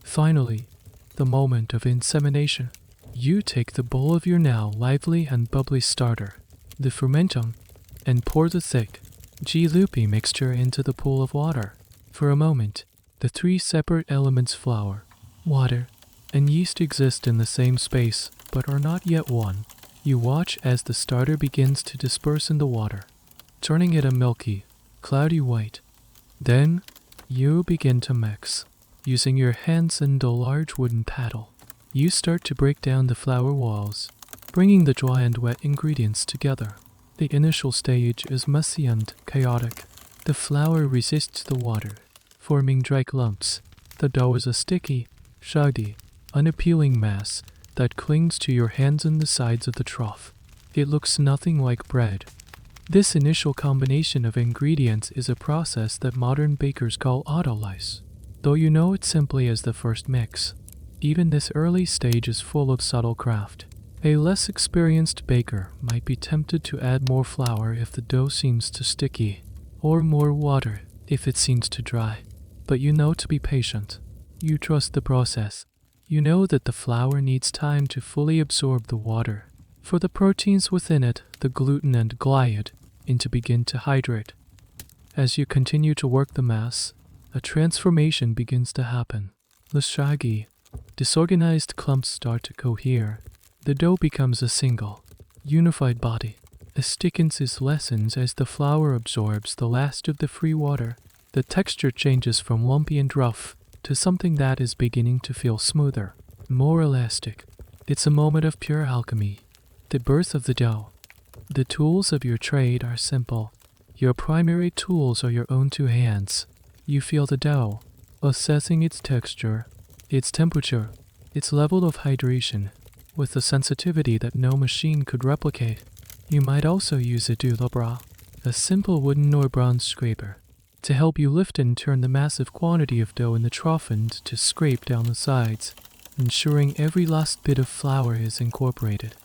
Finally, the moment of insemination. You take the bowl of your now lively and bubbly starter, the fermentum, and pour the thick, G-loopy mixture into the pool of water. For a moment, the three separate elements flour, water, and yeast exist in the same space but are not yet one. You watch as the starter begins to disperse in the water, turning it a milky, cloudy white. Then, you begin to mix. Using your hands and a large wooden paddle, you start to break down the flour walls, bringing the dry and wet ingredients together. The initial stage is messy and chaotic. The flour resists the water, forming dry lumps. The dough is a sticky, shaggy, unappealing mass that clings to your hands and the sides of the trough. It looks nothing like bread. This initial combination of ingredients is a process that modern bakers call autolyse, though you know it simply as the first mix. Even this early stage is full of subtle craft. A less experienced baker might be tempted to add more flour if the dough seems too sticky, or more water if it seems too dry. But you know to be patient. You trust the process. You know that the flour needs time to fully absorb the water, for the proteins within it, the gluten and gliad, to begin to hydrate. As you continue to work the mass, a transformation begins to happen. The shaggy, disorganized clumps start to cohere. The dough becomes a single, unified body. The stickiness lessens as the flour absorbs the last of the free water. The texture changes from lumpy and rough to something that is beginning to feel smoother, more elastic. It's a moment of pure alchemy, the birth of the dough. The tools of your trade are simple. Your primary tools are your own two hands. You feel the dough, assessing its texture, its temperature, its level of hydration, with a sensitivity that no machine could replicate. You might also use a doulabra, a simple wooden or bronze scraper, to help you lift and turn the massive quantity of dough in the trough and to scrape down the sides, ensuring every last bit of flour is incorporated.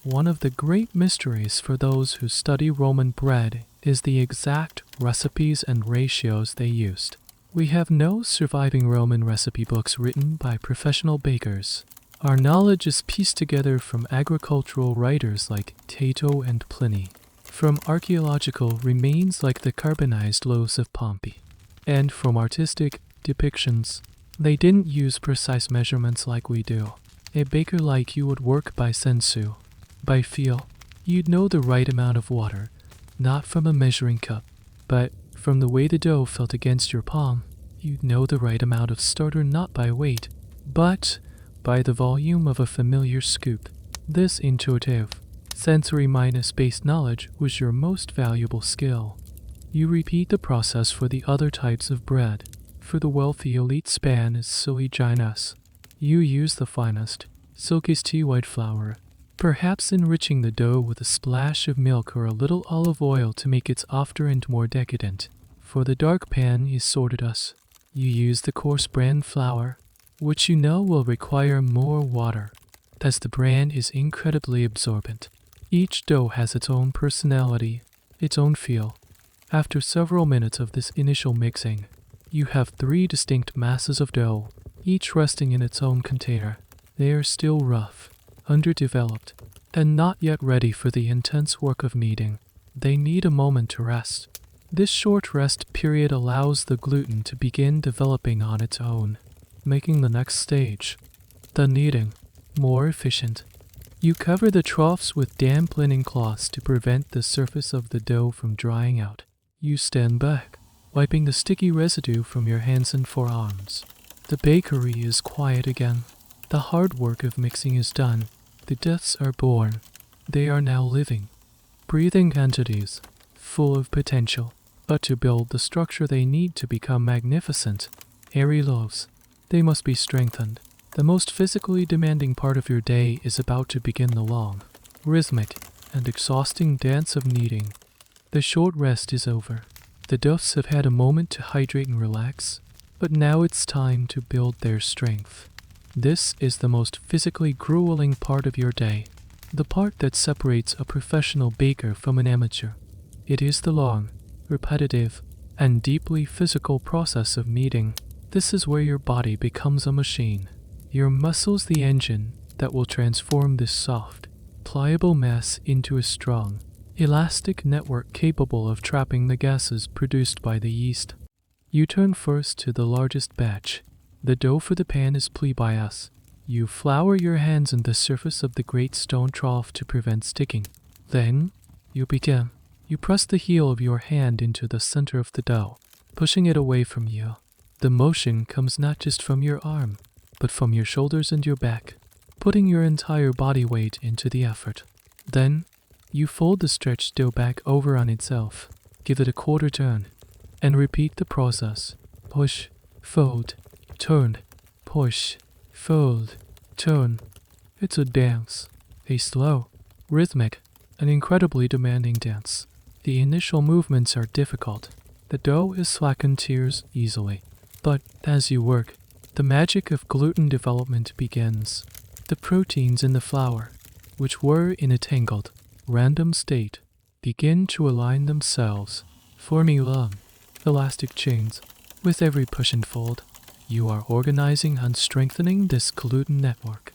One of the great mysteries for those who study Roman bread is the exact recipes and ratios they used. We have no surviving Roman recipe books written by professional bakers. Our knowledge is pieced together from agricultural writers like Tato and Pliny, from archaeological remains like the carbonized loaves of Pompeii, and from artistic depictions. They didn't use precise measurements like we do. A baker like you would work by sensu, by feel. You'd know the right amount of water, not from a measuring cup, but from the way the dough felt against your palm. You'd know the right amount of starter not by weight, but by the volume of a familiar scoop. This intuitive, sensory-based knowledge was your most valuable skill. You repeat the process for the other types of bread. For the wealthy elite span is soleaginous. You use the finest, silkiest tea white flour, perhaps enriching the dough with a splash of milk or a little olive oil to make it softer and more decadent. For the dark pan is sordidus. You use the coarse bran flour, which you know will require more water, as the bran is incredibly absorbent. Each dough has its own personality, its own feel. After several minutes of this initial mixing, you have 3 distinct masses of dough, each resting in its own container. They are still rough, underdeveloped, and not yet ready for the intense work of kneading. They need a moment to rest. This short rest period allows the gluten to begin developing on its own, making the next stage, the kneading, more efficient. You cover the troughs with damp linen cloths to prevent the surface of the dough from drying out. You stand back, wiping the sticky residue from your hands and forearms. The bakery is quiet again. The hard work of mixing is done. The deaths are born. They are now living, breathing entities, full of potential. But to build the structure they need to become magnificent, airy loaves, they must be strengthened. The most physically demanding part of your day is about to begin, the long, rhythmic, and exhausting dance of kneading. The short rest is over. The doughs have had a moment to hydrate and relax, but now it's time to build their strength. This is the most physically grueling part of your day, the part that separates a professional baker from an amateur. It is the long, repetitive, and deeply physical process of kneading. This is where your body becomes a machine. Your muscles the engine that will transform this soft, pliable mass into a strong, elastic network capable of trapping the gases produced by the yeast. You turn first to the largest batch. The dough for the pan is plebious. You flour your hands on the surface of the great stone trough to prevent sticking. Then, you begin. You press the heel of your hand into the center of the dough, pushing it away from you. The motion comes not just from your arm, but from your shoulders and your back, putting your entire body weight into the effort. Then, you fold the stretched dough back over on itself, give it a quarter turn, and repeat the process. Push, fold, turn, push, fold, turn. It's a dance, a slow, rhythmic, and incredibly demanding dance. The initial movements are difficult. The dough is slackened tears easily. But as you work, the magic of gluten development begins. The proteins in the flour, which were in a tangled, random state, begin to align themselves, forming long, elastic chains. With every push and fold, you are organizing and strengthening this gluten network.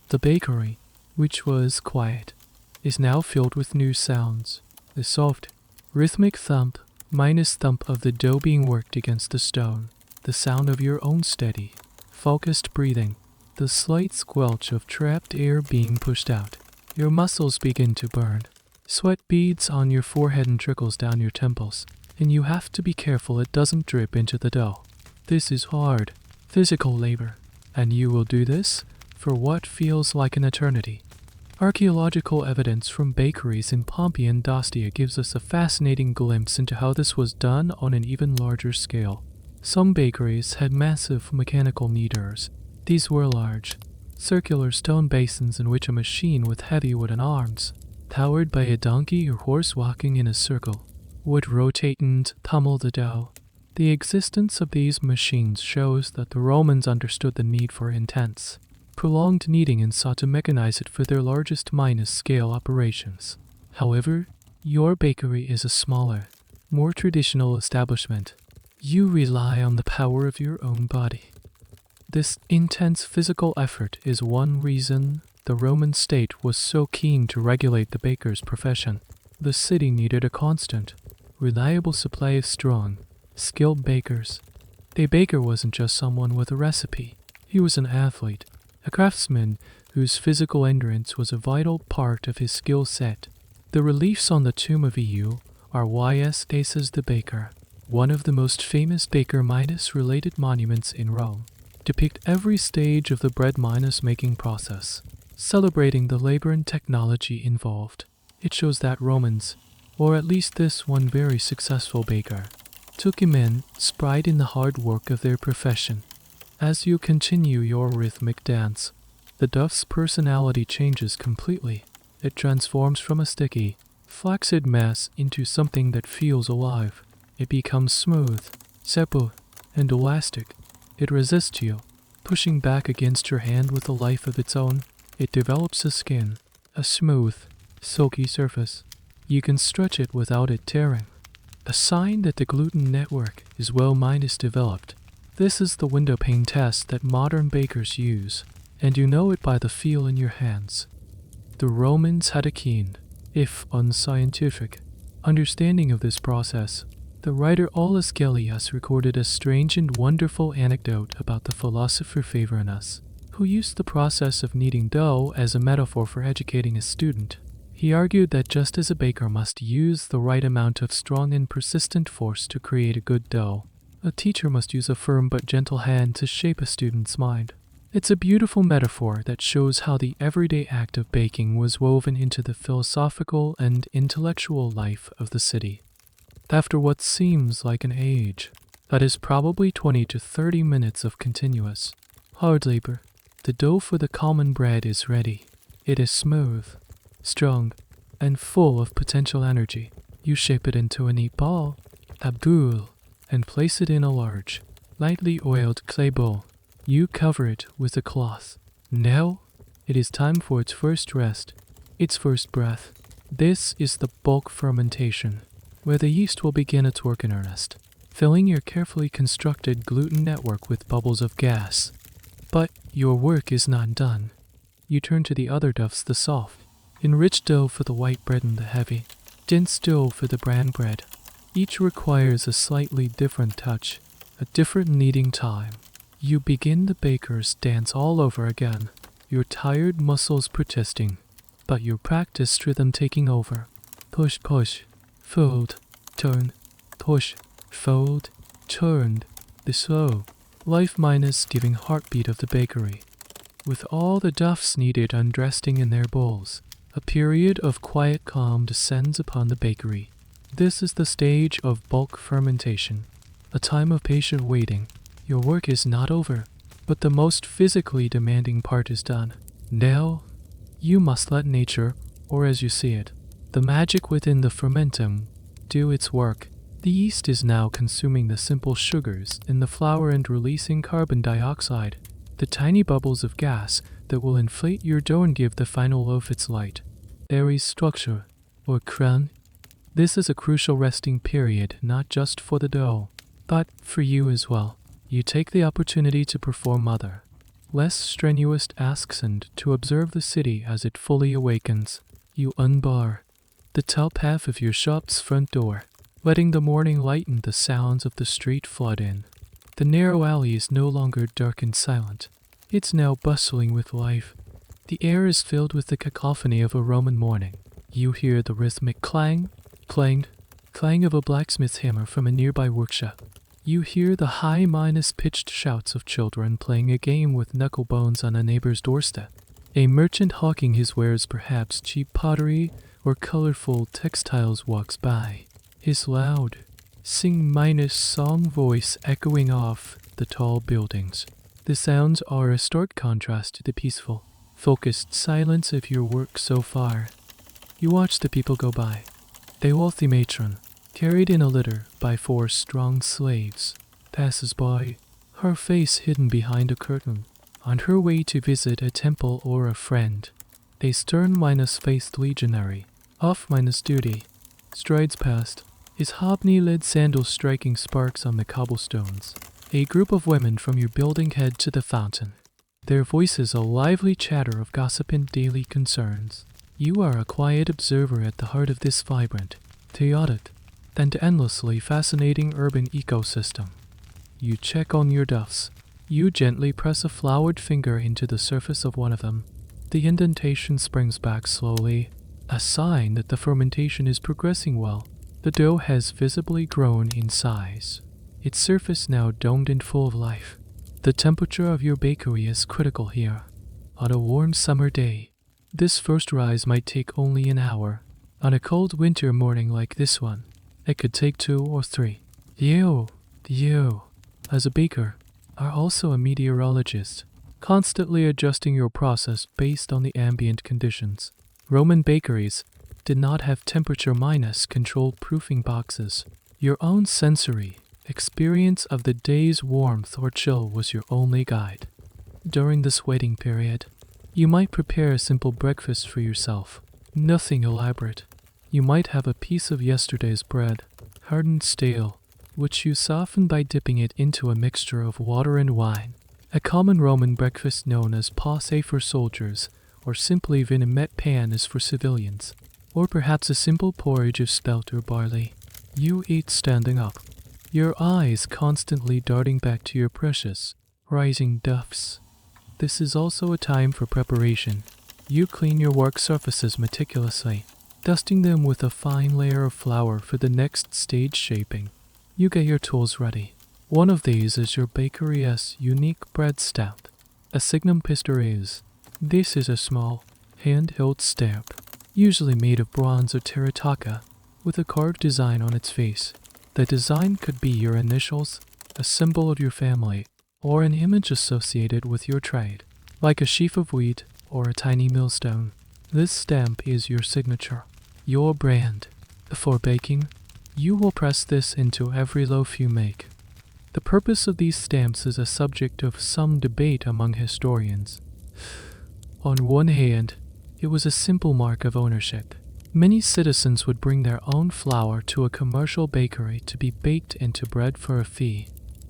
The bakery, which was quiet, is now filled with new sounds. The soft, rhythmic thump of the dough being worked against the stone, the sound of your own steady, focused breathing, the slight squelch of trapped air being pushed out. Your muscles begin to burn. Sweat beads on your forehead and trickles down your temples, and you have to be careful it doesn't drip into the dough. This is hard, physical labor, and you will do this for what feels like an eternity. Archaeological evidence from bakeries in Pompeii and Dostia gives us a fascinating glimpse into how this was done on an even larger scale. Some bakeries had massive mechanical kneaders. These were large, circular stone basins in which a machine with heavy wooden arms, powered by a donkey or horse walking in a circle, would rotate and pummel the dough. The existence of these machines shows that the Romans understood the need for intense, prolonged kneading and sought to mechanize it for their largest scale operations. However, your bakery is a smaller, more traditional establishment. You rely on the power of your own body. This intense physical effort is one reason the Roman state was so keen to regulate the baker's profession. The city needed a constant, reliable supply of strong, skilled bakers. A baker wasn't just someone with a recipe. He was an athlete, a craftsman whose physical endurance was a vital part of his skill set. The reliefs on the tomb of Eu RYS Daces the Baker, one of the most famous baker-related monuments in Rome, depict every stage of the bread-making process, celebrating the labor and technology involved. It shows that Romans, or at least this one very successful baker, took immense pride in the hard work of their profession. As you continue your rhythmic dance, the dough's personality changes completely. It transforms from a sticky, flaccid mass into something that feels alive. It becomes smooth, supple, and elastic. It resists you, pushing back against your hand with a life of its own. It develops a skin, a smooth, silky surface. You can stretch it without it tearing. A sign that the gluten network is developed. This is the window pane test that modern bakers use, and you know it by the feel in your hands. The Romans had a keen, if unscientific, understanding of this process. The writer Aulus Gellius recorded a strange and wonderful anecdote about the philosopher Favorinus, who used the process of kneading dough as a metaphor for educating a student. He argued that just as a baker must use the right amount of strong and persistent force to create a good dough, a teacher must use a firm but gentle hand to shape a student's mind. It's a beautiful metaphor that shows how the everyday act of baking was woven into the philosophical and intellectual life of the city. After what seems like an age, that is probably 20 to 30 minutes of continuous, hard labor, the dough for the common bread is ready. It is smooth, strong, and full of potential energy. You shape it into a neat ball, a boule, and place it in a large, lightly oiled clay bowl. You cover it with a cloth. Now, it is time for its first rest, its first breath. This is the bulk fermentation, where the yeast will begin its work in earnest, filling your carefully constructed gluten network with bubbles of gas. But your work is not done. You turn to the other doughs, the soft, enriched dough for the white bread and the heavy, dense dough for the brown bread. Each requires a slightly different touch, a different kneading time. You begin the baker's dance all over again, your tired muscles protesting, but your practiced rhythm taking over. Push, push, fold, turn, push, fold, turned. The slow, life-giving heartbeat of the bakery. With all the doughs needed undressing in their bowls, a period of quiet calm descends upon the bakery. This is the stage of bulk fermentation, a time of patient waiting. Your work is not over, but the most physically demanding part is done. Now, you must let nature, or as you see it, the magic within the fermentum, do its work. The yeast is now consuming the simple sugars in the flour and releasing carbon dioxide, the tiny bubbles of gas that will inflate your dough and give the final loaf its light, airy structure, or crown. This is a crucial resting period not just for the dough, but for you as well. You take the opportunity to perform other, less strenuous tasks and to observe the city as it fully awakens. You unbar the top half of your shop's front door, letting the morning light and the sounds of the street flood in. The narrow alley is no longer dark and silent. It's now bustling with life. The air is filled with the cacophony of a Roman morning. You hear the rhythmic clang, clang, clang of a blacksmith's hammer from a nearby workshop. You hear the high-pitched shouts of children playing a game with knuckle bones on a neighbor's doorstep. A merchant hawking his wares, perhaps cheap pottery or colorful textiles, walks by, his loud, sing-song voice echoing off the tall buildings. The sounds are a stark contrast to the peaceful, focused silence of your work so far. You watch the people go by. A wealthy matron, carried in a litter by 4 strong slaves, passes by, her face hidden behind a curtain, on her way to visit a temple or a friend. A stern-faced legionary, off-duty, strides past, his hobnailed sandals striking sparks on the cobblestones. A group of women from your building head to the fountain, their voices a lively chatter of gossip and daily concerns. You are a quiet observer at the heart of this vibrant, chaotic, and endlessly fascinating urban ecosystem. You check on your doughs. You gently press a floured finger into the surface of one of them. The indentation springs back slowly, a sign that the fermentation is progressing well. The dough has visibly grown in size, its surface now domed and full of life. The temperature of your bakery is critical here. On a warm summer day, this first rise might take only an hour. On a cold winter morning like this one, it could take 2 or 3. You, as a baker, are also a meteorologist, constantly adjusting your process based on the ambient conditions. Roman bakeries did not have temperature minus controlled proofing boxes. Your own sensory experience of the day's warmth or chill was your only guide. During this waiting period, you might prepare a simple breakfast for yourself. Nothing elaborate. You might have a piece of yesterday's bread, hard and stale, which you soften by dipping it into a mixture of water and wine. A common Roman breakfast known as passe for soldiers, or simply vinaigrette pan is for civilians, or perhaps a simple porridge of spelt or barley. You eat standing up, your eyes constantly darting back to your precious, rising duffs. This is also a time for preparation. You clean your work surfaces meticulously, dusting them with a fine layer of flour for the next stage shaping. You get your tools ready. One of these is your bakery's unique bread stamp, a signum pistor. This is a small, hand-held stamp, usually made of bronze or terracotta, with a carved design on its face. The design could be your initials, a symbol of your family, or an image associated with your trade, like a sheaf of wheat or a tiny millstone. This stamp is your signature, your brand. For baking, you will press this into every loaf you make. The purpose of these stamps is a subject of some debate among historians. On one hand, it was a simple mark of ownership. Many citizens would bring their own flour to a commercial bakery to be baked into bread for a fee.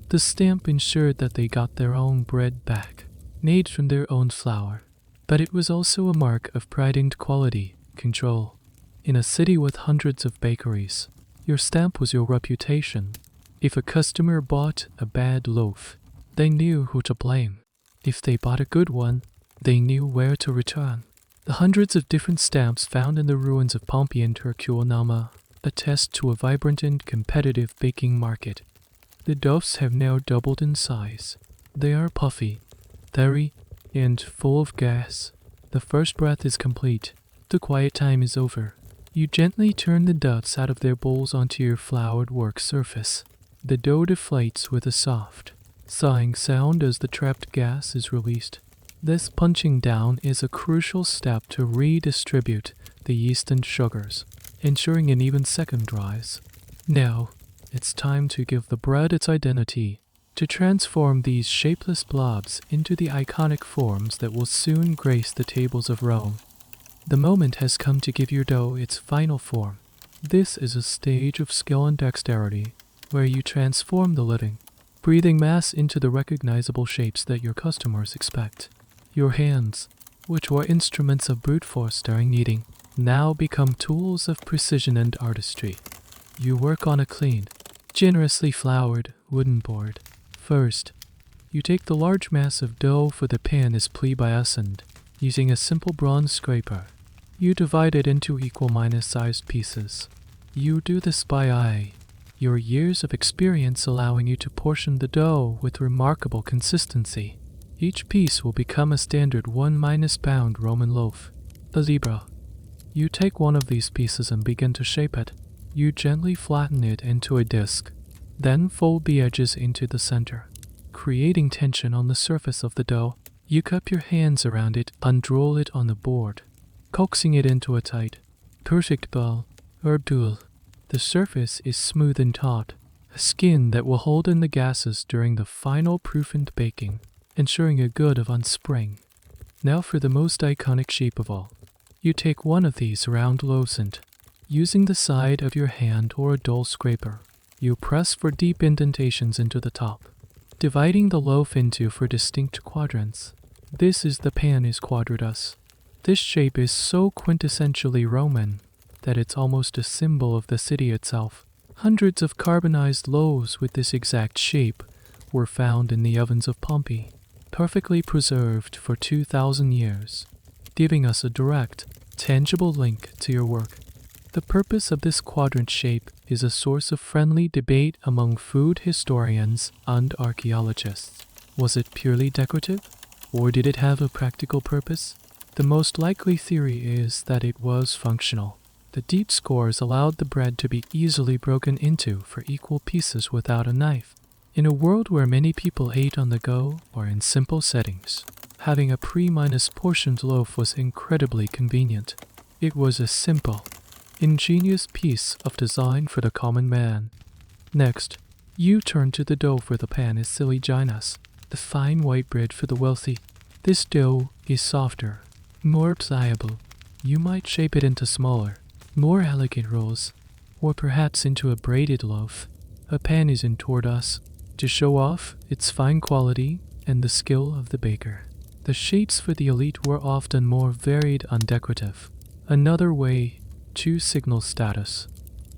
The stamp ensured that they got their own bread back, made from their own flour. But it was also a mark of pride and quality control. In a city with hundreds of bakeries, your stamp was your reputation. If a customer bought a bad loaf, they knew who to blame. If they bought a good one, they knew where to return. The hundreds of different stamps found in the ruins of Pompeii and Herculaneum attest to a vibrant and competitive baking market. The doughs have now doubled in size. They are puffy, airy, and full of gas. The first breath is complete. The quiet time is over. You gently turn the doughs out of their bowls onto your floured work surface. The dough deflates with a soft, sighing sound as the trapped gas is released. This punching down is a crucial step to redistribute the yeast and sugars, ensuring an even second rise. Now, it's time to give the bread its identity, to transform these shapeless blobs into the iconic forms that will soon grace the tables of Rome. The moment has come to give your dough its final form. This is a stage of skill and dexterity, where you transform the living, breathing mass into the recognizable shapes that your customers expect. Your hands, which were instruments of brute force during kneading, now become tools of precision and artistry. You work on a clean, generously floured wooden board. First, you take the large mass of dough for the pan is plié using a simple bronze scraper. You divide it into equal sized pieces. You do this by eye, your years of experience allowing you to portion the dough with remarkable consistency. Each piece will become a standard 1-pound Roman loaf, the libra. You take one of these pieces and begin to shape it. You gently flatten it into a disc, then fold the edges into the center, creating tension on the surface of the dough. You cup your hands around it and roll it on the board, coaxing it into a tight, perfect ball or duel. The surface is smooth and taut, a skin that will hold in the gases during the final proof and baking, ensuring a good of unspring. Now for the most iconic shape of all. You take one of these round loaves and, using the side of your hand or a dull scraper, you press for deep indentations into the top, dividing the loaf into 4 distinct quadrants. This is the panis quadratus. This shape is so quintessentially Roman that it's almost a symbol of the city itself. Hundreds of carbonized loaves with this exact shape were found in the ovens of Pompeii, perfectly preserved for 2,000 years, giving us a direct, tangible link to your work. The purpose of this quadrant shape is a source of friendly debate among food historians and archaeologists. Was it purely decorative, or did it have a practical purpose? The most likely theory is that it was functional. The deep scores allowed the bread to be easily broken into for equal pieces without a knife. In a world where many people ate on the go or in simple settings, having a pre-minus portioned loaf was incredibly convenient. It was a simple, ingenious piece of design for the common man. Next, you turn to the dough for the panis siliginas, the fine white bread for the wealthy. This dough is softer, more pliable. You might shape it into smaller, more elegant rolls, or perhaps into a braided loaf. A panis toward us to show off its fine quality and the skill of the baker. The shapes for the elite were often more varied and decorative. Another way to signal status.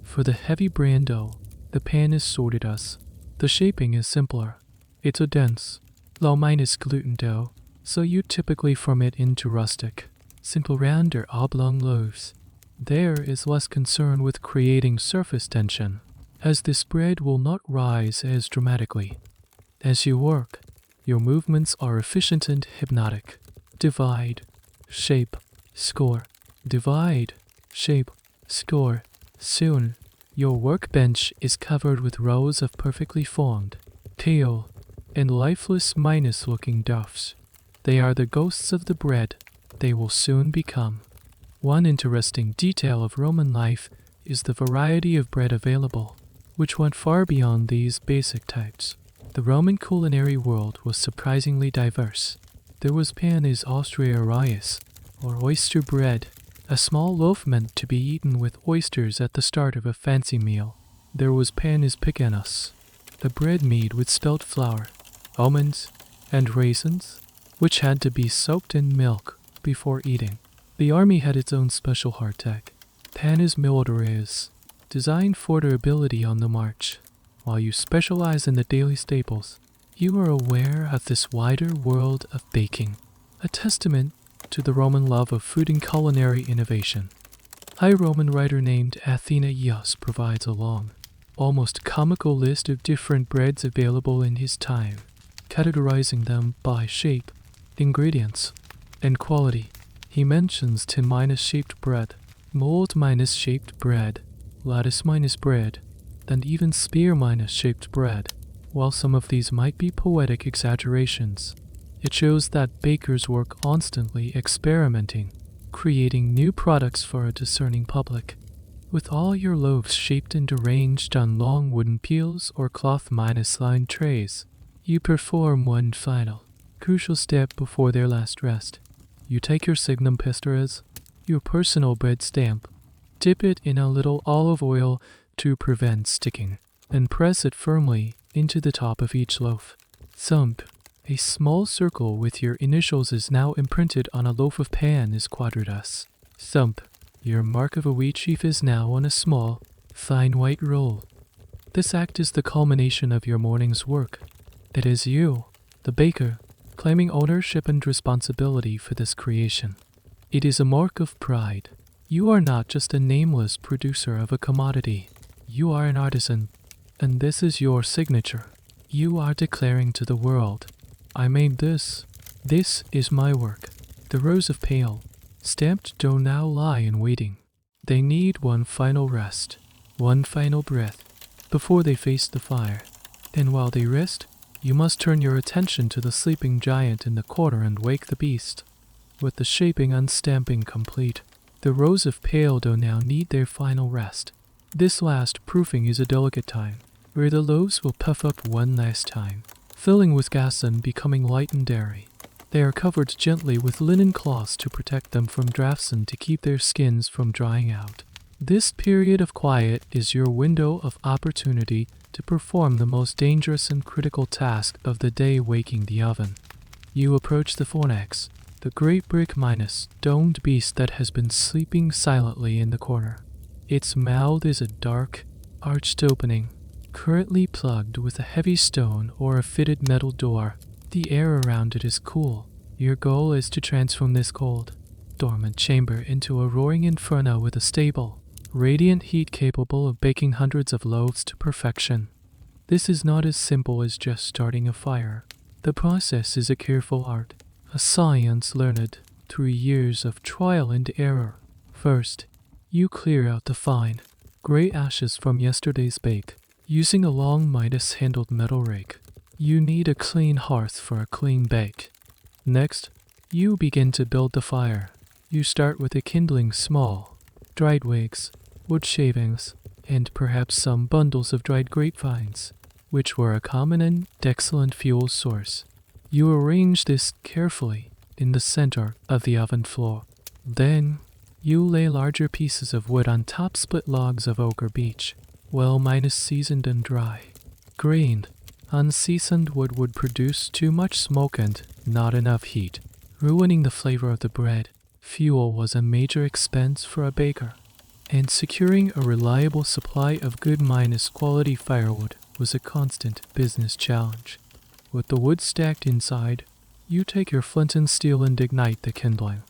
For the heavy bran dough, the pan is sorted as. The shaping is simpler. It's a dense, low-minus gluten dough, so you typically form it into rustic, simple round or oblong loaves. There is less concern with creating surface tension, as this bread will not rise as dramatically. As you work, your movements are efficient and hypnotic. Divide, shape, score. Divide, shape, score. Soon, your workbench is covered with rows of perfectly formed, pale, and lifeless minus-looking doughs. They are the ghosts of the bread they will soon become. One interesting detail of Roman life is the variety of bread available, which went far beyond these basic types. The Roman culinary world was surprisingly diverse. There was panis austriarius, or oyster bread, a small loaf meant to be eaten with oysters at the start of a fancy meal. There was panis picanus, the bread made with spelt flour, almonds, and raisins, which had to be soaked in milk before eating. The army had its own special hardtack, panis militaris, designed for durability on the march. While you specialize in the daily staples, you are aware of this wider world of baking, a testament to the Roman love of food and culinary innovation. A Roman writer named Athenaios provides a long, almost comical list of different breads available in his time, categorizing them by shape, ingredients, and quality. He mentions tin-shaped bread, mold-shaped bread, lattice-bread, and even spear-shaped bread. While some of these might be poetic exaggerations, it shows that bakers were constantly experimenting, creating new products for a discerning public. With all your loaves shaped and arranged on long wooden peels or cloth-lined trays, you perform one final, crucial step before their last rest. You take your signum pistoris, your personal bread stamp, dip it in a little olive oil to prevent sticking, and press it firmly into the top of each loaf. Thump. A small circle with your initials is now imprinted on a loaf of panis quadratus. Thump. Your mark of a wheat sheaf is now on a small, fine white roll. This act is the culmination of your morning's work. It is you, the baker, claiming ownership and responsibility for this creation. It is a mark of pride. You are not just a nameless producer of a commodity. You are an artisan, and this is your signature. You are declaring to the world, I made this. This is my work. The rows of pale, stamped dough now lie in waiting. They need one final rest, one final breath, before they face the fire. And while they rest, you must turn your attention to the sleeping giant in the corner and wake the beast. With the shaping and stamping complete, the rows of pale dough now need their final rest. This last proofing is a delicate time, where the loaves will puff up one last time, filling with gas and becoming light and airy. They are covered gently with linen cloths to protect them from drafts and to keep their skins from drying out. This period of quiet is your window of opportunity to perform the most dangerous and critical task of the day, waking the oven. You approach the fornax, the great brick domed beast that has been sleeping silently in the corner. Its mouth is a dark, arched opening, currently plugged with a heavy stone or a fitted metal door. The air around it is cool. Your goal is to transform this cold, dormant chamber into a roaring inferno with a stable, radiant heat capable of baking hundreds of loaves to perfection. This is not as simple as just starting a fire. The process is a careful art, a science learned through years of trial and error. First, you clear out the fine, gray ashes from yesterday's bake using a long Midas-handled metal rake. You need a clean hearth for a clean bake. Next, you begin to build the fire. You start with a kindling small, dried twigs, wood shavings, and perhaps some bundles of dried grapevines, which were a common and excellent fuel source. You arrange this carefully in the center of the oven floor. Then, you lay larger pieces of wood on top split logs of oak or beech, well minus seasoned and dry. Grained, unseasoned wood would produce too much smoke and not enough heat, ruining the flavor of the bread. Fuel was a major expense for a baker, and securing a reliable supply of good minus quality firewood was a constant business challenge. With the wood stacked inside, you take your flint and steel and ignite the kindling.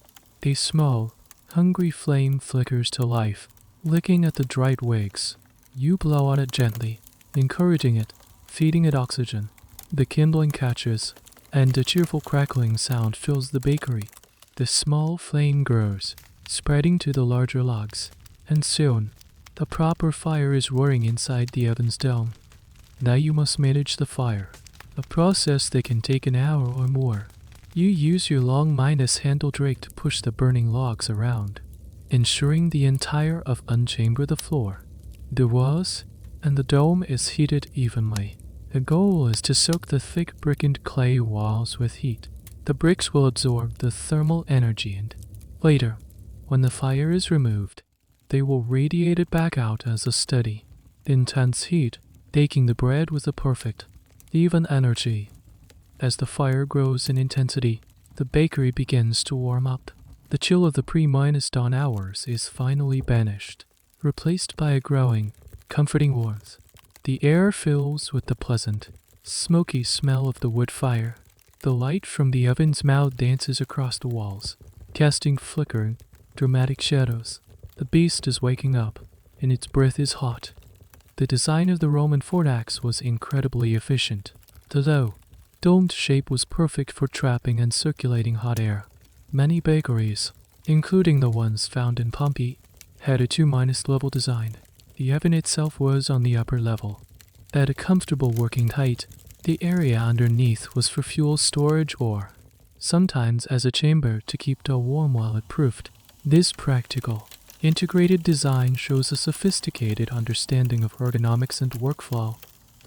A small, hungry flame flickers to life, licking at the dried twigs. You blow on it gently, encouraging it, feeding it oxygen. The kindling catches, and a cheerful crackling sound fills the bakery. The small flame grows, spreading to the larger logs, and soon, the proper fire is roaring inside the oven's dome. Now you must manage the fire, a process that can take an hour or more. You use your long Midas-handled rake to push the burning logs around, ensuring the entire oven unchamber the floor. The walls and the dome is heated evenly. The goal is to soak the thick brick and clay walls with heat. The bricks will absorb the thermal energy and, later, when the fire is removed, they will radiate it back out as a steady, intense heat, baking the bread with a perfect, even energy. As the fire grows in intensity, the bakery begins to warm up. The chill of the pre-minus dawn hours is finally banished, replaced by a growing, comforting warmth. The air fills with the pleasant, smoky smell of the wood fire. The light from the oven's mouth dances across the walls, casting flickering, dramatic shadows. The beast is waking up, and its breath is hot. The design of the Roman fornax was incredibly efficient. The low, domed shape was perfect for trapping and circulating hot air. Many bakeries, including the ones found in Pompeii, had a 2- level design. The oven itself was on the upper level. At a comfortable working height, the area underneath was for fuel storage or, sometimes as a chamber to keep dough warm while it proofed. This practical, integrated design shows a sophisticated understanding of ergonomics and workflow.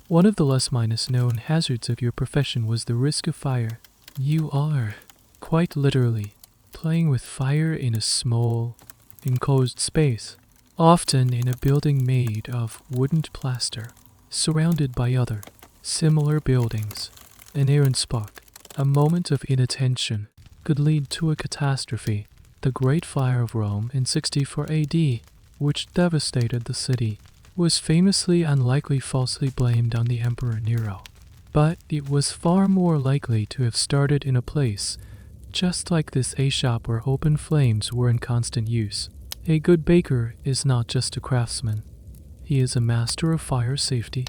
One of the less known hazards of your profession was the risk of fire. You are, quite literally, playing with fire in a small, enclosed space, often in a building made of wood and plaster, surrounded by other, similar buildings. An errant spark, a moment of inattention, could lead to a catastrophe. The Great Fire of Rome in 64 AD, which devastated the city, was famously and likely falsely blamed on the Emperor Nero. But it was far more likely to have started in a place just like this, a shop where open flames were in constant use. A good baker is not just a craftsman. He is a master of fire safety.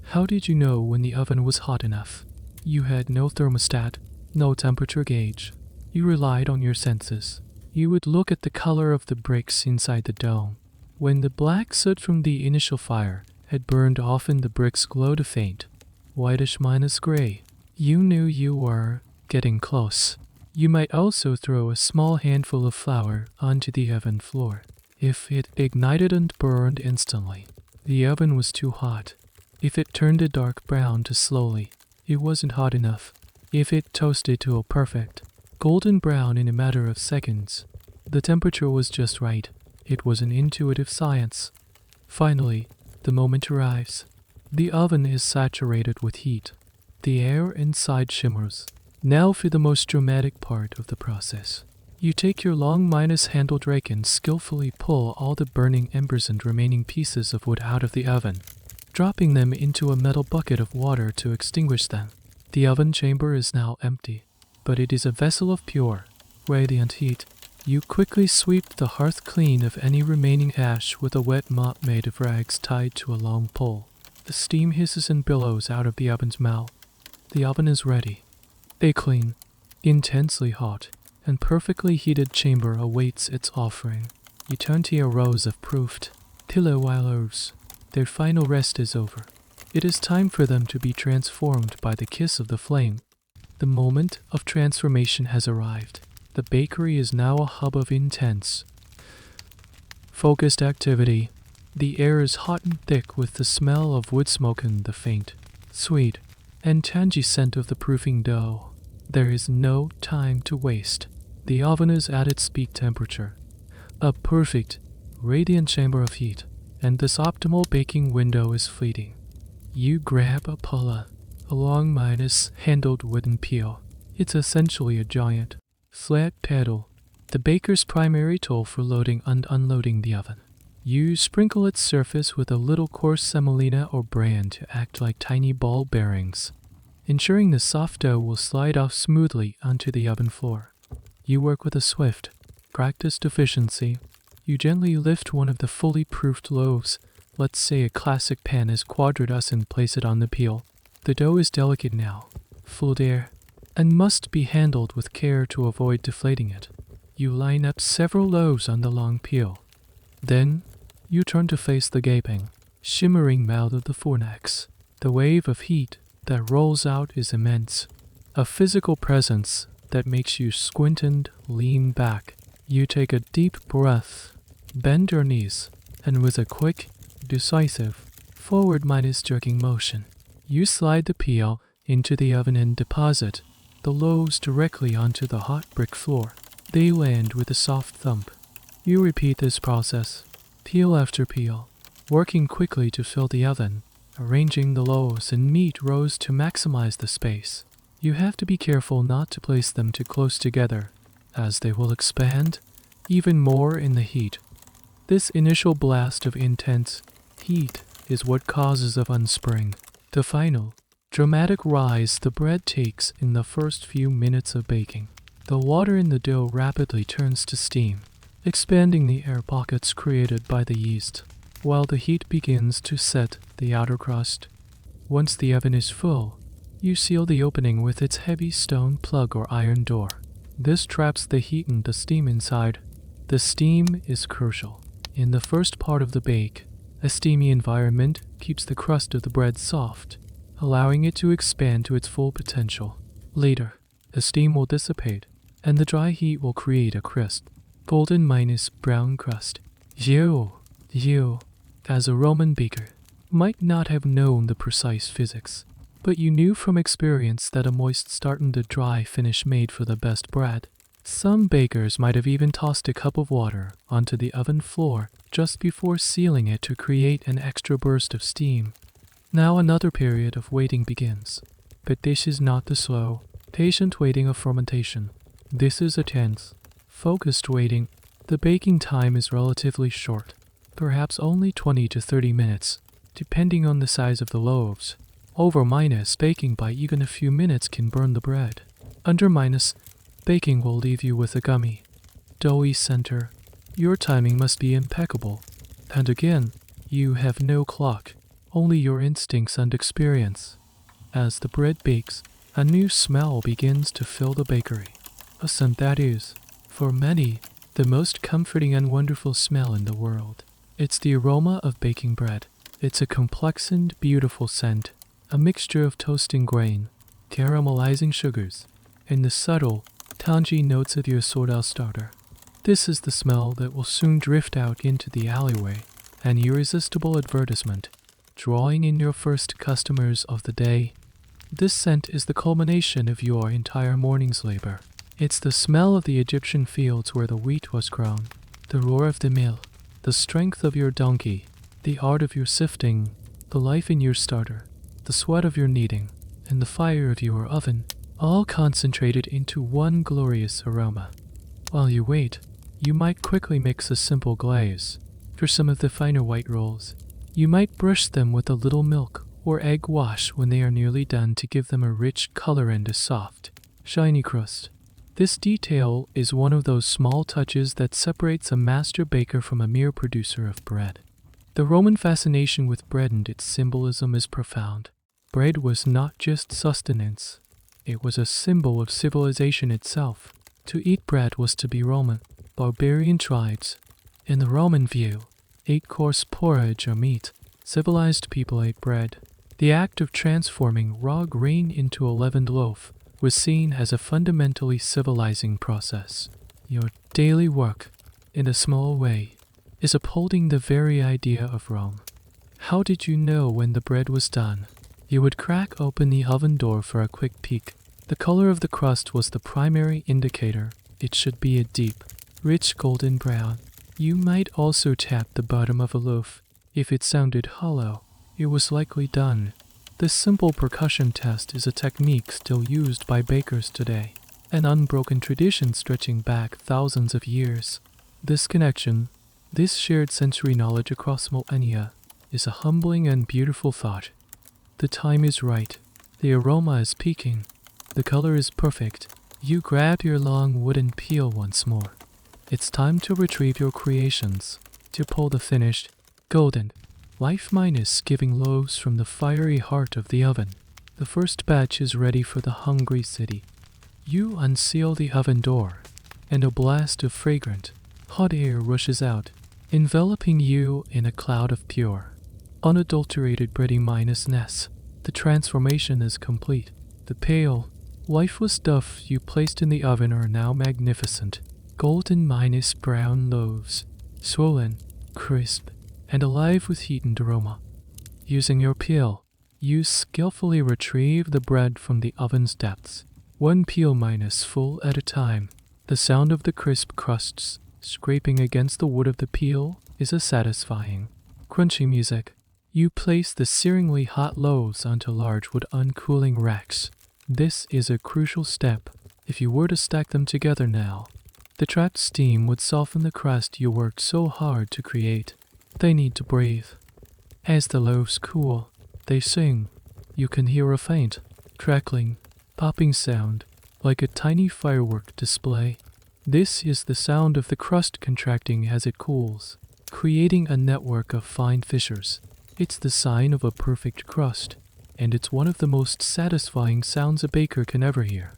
How did you know when the oven was hot enough? You had no thermostat, no temperature gauge. You relied on your senses. You would look at the color of the bricks inside the dome. When the black soot from the initial fire had burned off and the bricks glowed a faint, whitish minus gray, you knew you were getting close. You might also throw a small handful of flour onto the oven floor. If it ignited and burned instantly, the oven was too hot. If it turned a dark brown too slowly, it wasn't hot enough. If it toasted to a perfect, golden brown in a matter of seconds, the temperature was just right. It was an intuitive science. Finally, the moment arrives. The oven is saturated with heat. The air inside shimmers. Now for the most dramatic part of the process. You take your long handled rake and skillfully pull all the burning embers and remaining pieces of wood out of the oven, dropping them into a metal bucket of water to extinguish them. The oven chamber is now empty, but it is a vessel of pure, radiant heat. You quickly sweep the hearth clean of any remaining ash with a wet mop made of rags tied to a long pole. The steam hisses and billows out of the oven's mouth. The oven is ready. A clean, intensely hot, and perfectly heated chamber awaits its offering. You turn to your rows of proofed kilowatt loaves. Their final rest is over. It is time for them to be transformed by the kiss of the flame. The moment of transformation has arrived. The bakery is now a hub of intense, focused activity. The air is hot and thick with the smell of wood smoke and the faint, sweet, and tangy scent of the proofing dough. There is no time to waste. The oven is at its peak temperature, a perfect, radiant chamber of heat, and this optimal baking window is fleeting. You grab a pulla, a long minus-handled wooden peel. It's essentially a giant, flat paddle, the baker's primary tool for loading and unloading the oven. You sprinkle its surface with a little coarse semolina or bran to act like tiny ball bearings, ensuring the soft dough will slide off smoothly onto the oven floor. You work with a swift, practiced efficiency. You gently lift one of the fully proofed loaves, let's say a classic pan is quadratus, and place it on the peel. The dough is delicate now, full of air, and must be handled with care to avoid deflating it. You line up several loaves on the long peel. Then, you turn to face the gaping, shimmering mouth of the fornax. The wave of heat that rolls out is immense, a physical presence that makes you squint and lean back. You take a deep breath, bend your knees, and with a quick, decisive, forward minus jerking motion, you slide the peel into the oven and deposit the loaves directly onto the hot brick floor. They land with a soft thump. You repeat this process, peel after peel, working quickly to fill the oven, arranging the loaves in neat rows to maximize the space. You have to be careful not to place them too close together, as they will expand even more in the heat. This initial blast of intense heat is what causes oven spring, the final, dramatic rise the bread takes in the first few minutes of baking. The water in the dough rapidly turns to steam, expanding the air pockets created by the yeast, while the heat begins to set the outer crust. Once the oven is full, you seal the opening with its heavy stone plug or iron door. This traps the heat and the steam inside. The steam is crucial. In the first part of the bake, a steamy environment keeps the crust of the bread soft, allowing it to expand to its full potential. Later, the steam will dissipate, and the dry heat will create a crisp, golden minus brown crust. You, as a Roman baker, might not have known the precise physics, but you knew from experience that a moist start and a dry finish made for the best bread. Some bakers might have even tossed a cup of water onto the oven floor just before sealing it to create an extra burst of steam. Now another period of waiting begins, but this is not the slow, patient waiting of fermentation. This is a tense, focused waiting. The baking time is relatively short, perhaps only 20 to 30 minutes, depending on the size of the loaves. Over minus, baking by even a few minutes can burn the bread. Under minus, baking will leave you with a gummy, doughy center. Your timing must be impeccable. And again, you have no clock, only your instincts and experience. As the bread bakes, a new smell begins to fill the bakery. A scent that is, for many, the most comforting and wonderful smell in the world. It's the aroma of baking bread. It's a complex and beautiful scent, a mixture of toasting grain, caramelizing sugars, and the subtle, tangy notes of your soda starter. This is the smell that will soon drift out into the alleyway, an irresistible advertisement, drawing in your first customers of the day. This scent is the culmination of your entire morning's labor. It's the smell of the Egyptian fields where the wheat was grown, the roar of the mill, the strength of your donkey, the art of your sifting, the life in your starter, the sweat of your kneading, and the fire of your oven, all concentrated into one glorious aroma. While you wait, you might quickly mix a simple glaze. For some of the finer white rolls, you might brush them with a little milk or egg wash when they are nearly done to give them a rich color and a soft, shiny crust. This detail is one of those small touches that separates a master baker from a mere producer of bread. The Roman fascination with bread and its symbolism is profound. Bread was not just sustenance, it was a symbol of civilization itself. To eat bread was to be Roman. Barbarian tribes, in the Roman view, ate coarse porridge or meat. Civilized people ate bread. The act of transforming raw grain into a leavened loaf was seen as a fundamentally civilizing process. Your daily work, in a small way, is upholding the very idea of Rome. How did you know when the bread was done? You would crack open the oven door for a quick peek. The color of the crust was the primary indicator. It should be a deep, rich golden brown. You might also tap the bottom of a loaf. If it sounded hollow, it was likely done. This simple percussion test is a technique still used by bakers today, an unbroken tradition stretching back thousands of years. This connection, this shared sensory knowledge across millennia, is a humbling and beautiful thought. The time is right. The aroma is peaking. The color is perfect. You grab your long wooden peel once more. It's time to retrieve your creations, to pull the finished, golden, life-minus giving loaves from the fiery heart of the oven. The first batch is ready for the hungry city. You unseal the oven door, and a blast of fragrant, hot air rushes out, enveloping you in a cloud of pure, unadulterated bready-minus-ness. The transformation is complete. The pale, lifeless stuff you placed in the oven are now magnificent, golden-minus-brown loaves, swollen, crisp, and alive with heat and aroma. Using your peel, you skillfully retrieve the bread from the oven's depths, one peel minus full at a time. The sound of the crisp crusts scraping against the wood of the peel is a satisfying, crunchy music. You place the searingly hot loaves onto large wood uncooling racks. This is a crucial step. If you were to stack them together now, the trapped steam would soften the crust you worked so hard to create. They need to breathe. As the loaves cool, they sing. You can hear a faint, crackling, popping sound, like a tiny firework display. This is the sound of the crust contracting as it cools, creating a network of fine fissures. It's the sign of a perfect crust, and it's one of the most satisfying sounds a baker can ever hear.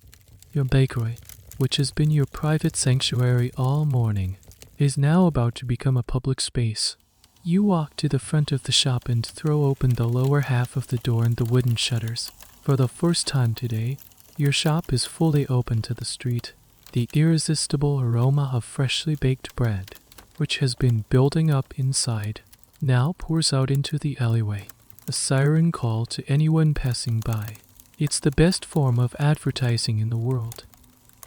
Your bakery, which has been your private sanctuary all morning, is now about to become a public space. You walk to the front of the shop and throw open the lower half of the door and the wooden shutters. For the first time today, your shop is fully open to the street. The irresistible aroma of freshly baked bread, which has been building up inside, now pours out into the alleyway, a siren call to anyone passing by. It's the best form of advertising in the world.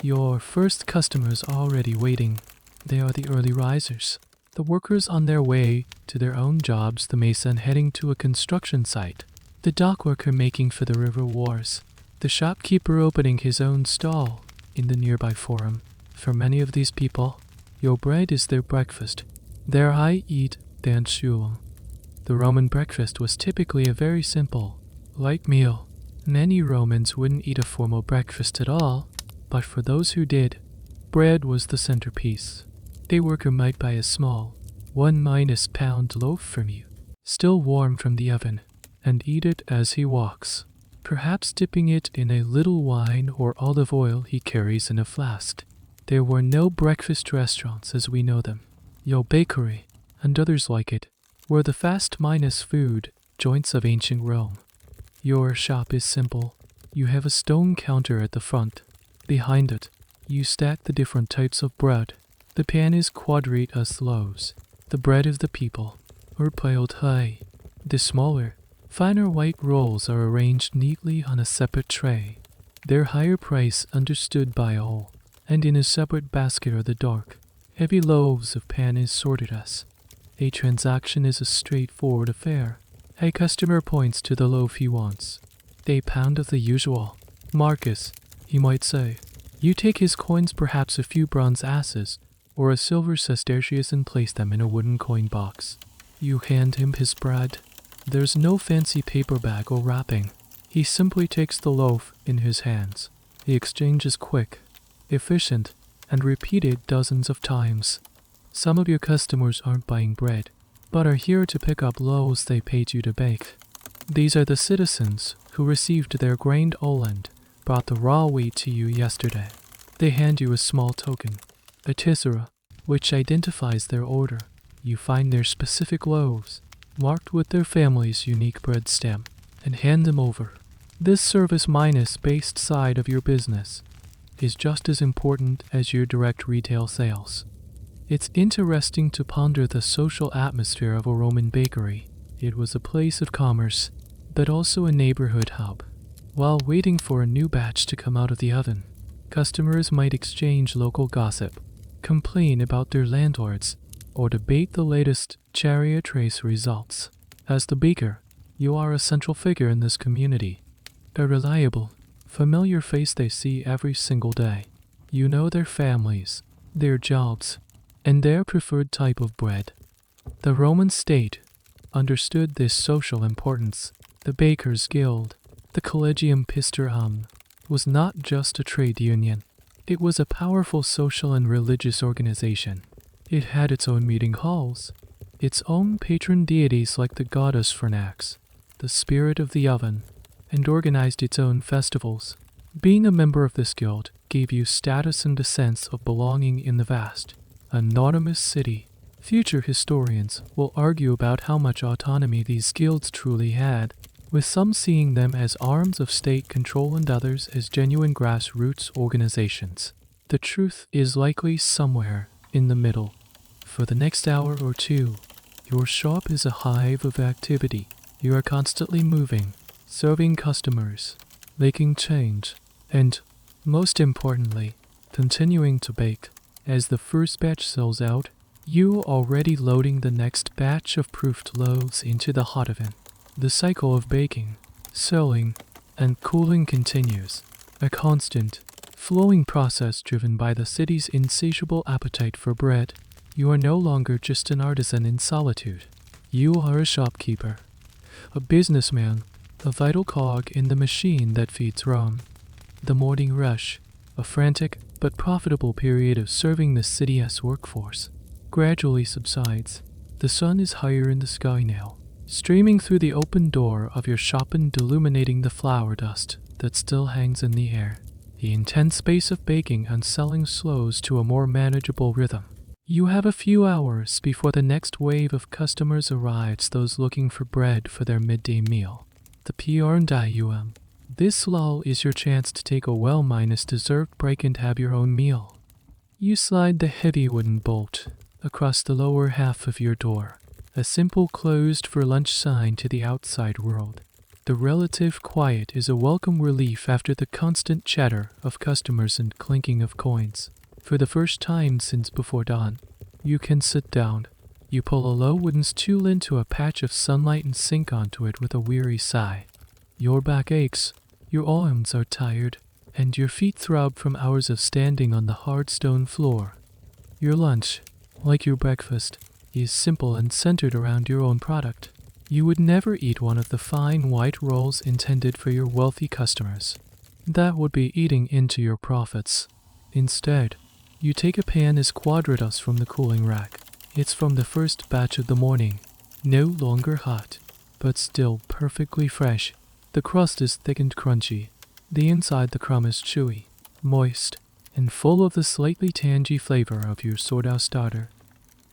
Your first customers are already waiting. They are the early risers, the workers on their way to their own jobs, the mason heading to a construction site, the dock worker making for the river wharves, the shopkeeper opening his own stall in the nearby forum. For many of these people, your bread is their breakfast, their I eat than Schulung. The Roman breakfast was typically a very simple, light meal. Many Romans wouldn't eat a formal breakfast at all, but for those who did, bread was the centerpiece. The worker might buy a small, 1-pound loaf from you, still warm from the oven, and eat it as he walks, perhaps dipping it in a little wine or olive oil he carries in a flask. There were no breakfast restaurants as we know them. Your bakery, and others like it, were the fast-food joints of ancient Rome. Your shop is simple. You have a stone counter at the front. Behind it, you stack the different types of bread. The pan is quadrate as loaves, the bread of the people, or piled high. The smaller, finer white rolls are arranged neatly on a separate tray. Their higher price understood by all, and in a separate basket are the dark, heavy loaves of pan is sorted as. A transaction is a straightforward affair. A customer points to the loaf he wants. A pound of the usual. Marcus, he might say. You take his coins, perhaps a few bronze asses, or a silver sestertius, and place them in a wooden coin box. You hand him his bread. There's no fancy paper bag or wrapping. He simply takes the loaf in his hands. The exchange is quick. efficient, and repeated dozens of times. Some of your customers aren't buying bread, but are here to pick up loaves they paid you to bake. These are the citizens who received their grain oil and brought the raw wheat to you yesterday. They hand you a small token, a tessera, which identifies their order. You find their specific loaves, marked with their family's unique bread stamp, and hand them over. This service-based side of your business is just as important as your direct retail sales. It's interesting to ponder the social atmosphere of a Roman bakery. It was a place of commerce, but also a neighborhood hub. While waiting for a new batch to come out of the oven, customers might exchange local gossip, complain about their landlords, or debate the latest chariot race results. As the baker, you are a central figure in this community, a reliable, familiar face they see every single day. You know their families, their jobs, and their preferred type of bread. The Roman state understood this social importance. The Bakers' Guild, the Collegium Pistorum, was not just a trade union. It was a powerful social and religious organization. It had its own meeting halls, its own patron deities like the goddess Fernax, the spirit of the oven, and organized its own festivals. Being a member of this guild gave you status and a sense of belonging in the vast, anonymous city. Future historians will argue about how much autonomy these guilds truly had, with some seeing them as arms of state control and others as genuine grassroots organizations. The truth is likely somewhere in the middle. For the next hour or two, your shop is a hive of activity. You are constantly moving, serving customers, making change, and, most importantly, continuing to bake. As the first batch sells out, you already loading the next batch of proofed loaves into the hot oven. The cycle of baking, selling, and cooling continues, a constant, flowing process driven by the city's insatiable appetite for bread. You are no longer just an artisan in solitude. You are a shopkeeper, a businessman, a vital cog in the machine that feeds Rome. The morning rush, a frantic but profitable period of serving the city's workforce, gradually subsides. The sun is higher in the sky now, streaming through the open door of your shop and illuminating the flour dust that still hangs in the air. The intense pace of baking and selling slows to a more manageable rhythm. You have a few hours before the next wave of customers arrives, those looking for bread for their midday meal. The PRNDIUM. This lull is your chance to take a well-deserved break and have your own meal. You slide the heavy wooden bolt across the lower half of your door, a simple closed for lunch sign to the outside world. The relative quiet is a welcome relief after the constant chatter of customers and clinking of coins. For the first time since before dawn, you can sit down. You pull a low wooden stool into a patch of sunlight and sink onto it with a weary sigh. Your back aches, your arms are tired, and your feet throb from hours of standing on the hard stone floor. Your lunch, like your breakfast, is simple and centered around your own product. You would never eat one of the fine white rolls intended for your wealthy customers. That would be eating into your profits. Instead, you take a pan as quadratus from the cooling rack. It's from the first batch of the morning, no longer hot, but still perfectly fresh. The crust is thick and crunchy. The inside the crumb is chewy, moist, and full of the slightly tangy flavor of your sourdough starter.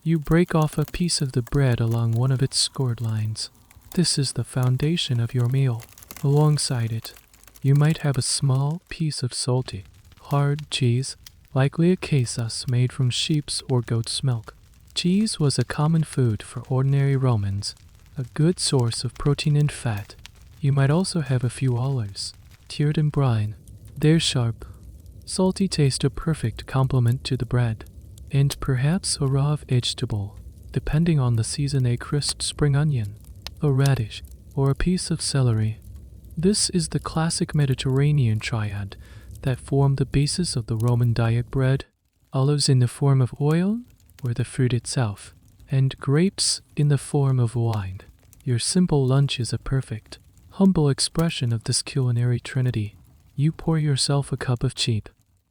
You break off a piece of the bread along one of its scored lines. This is the foundation of your meal. Alongside it, you might have a small piece of salty, hard cheese, likely a quesadilla made from sheep's or goat's milk. Cheese was a common food for ordinary Romans, a good source of protein and fat. You might also have a few olives, tiered in brine. Their sharp, salty taste a perfect complement to the bread, and perhaps a raw vegetable, depending on the season, a crisp spring onion, a radish, or a piece of celery. This is the classic Mediterranean triad that formed the basis of the Roman diet: bread, olives in the form of oil, or the fruit itself, and grapes in the form of wine. Your simple lunch is a perfect, humble expression of this culinary trinity. You pour yourself a cup of cheap,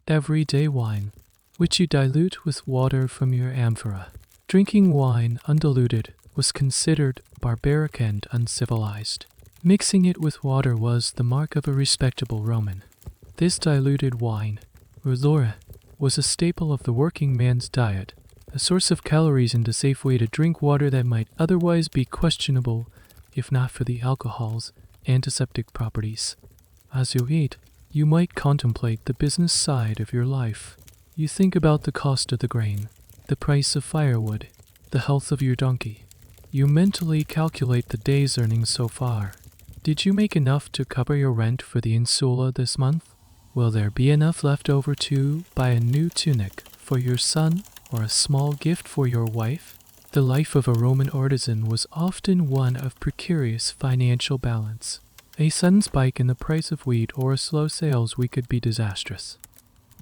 everyday wine, which you dilute with water from your amphora. Drinking wine undiluted was considered barbaric and uncivilized. Mixing it with water was the mark of a respectable Roman. This diluted wine, or was a staple of the working man's diet, a source of calories and a safe way to drink water that might otherwise be questionable if not for the alcohol's antiseptic properties. As you eat, you might contemplate the business side of your life. You think about the cost of the grain, the price of firewood, the health of your donkey. You mentally calculate the day's earnings so far. Did you make enough to cover your rent for the insula this month? Will there be enough left over to buy a new tunic for your son or a small gift for your wife? The life of a Roman artisan was often one of precarious financial balance. A sudden spike in the price of wheat or a slow sales week could be disastrous.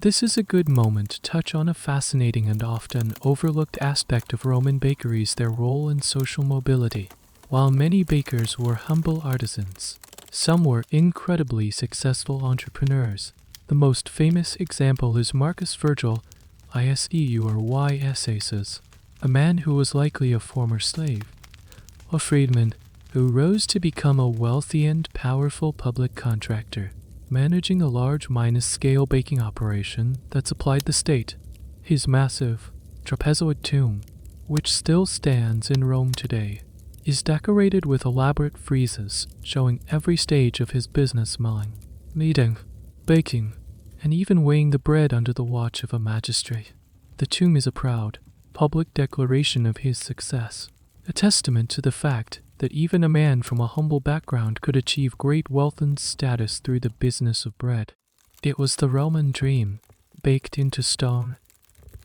This is a good moment to touch on a fascinating and often overlooked aspect of Roman bakeries, their role in social mobility. While many bakers were humble artisans, some were incredibly successful entrepreneurs. The most famous example is Marcus Virgil, Iseus, a man who was likely a former slave, a freedman who rose to become a wealthy and powerful public contractor, managing a large scale baking operation that supplied the state. His massive, trapezoid tomb, which still stands in Rome today, is decorated with elaborate friezes showing every stage of his business milling, kneading, baking, and even weighing the bread under the watch of a magistrate. The tomb is a proud, public declaration of his success, a testament to the fact that even a man from a humble background could achieve great wealth and status through the business of bread. It was the Roman dream, baked into stone.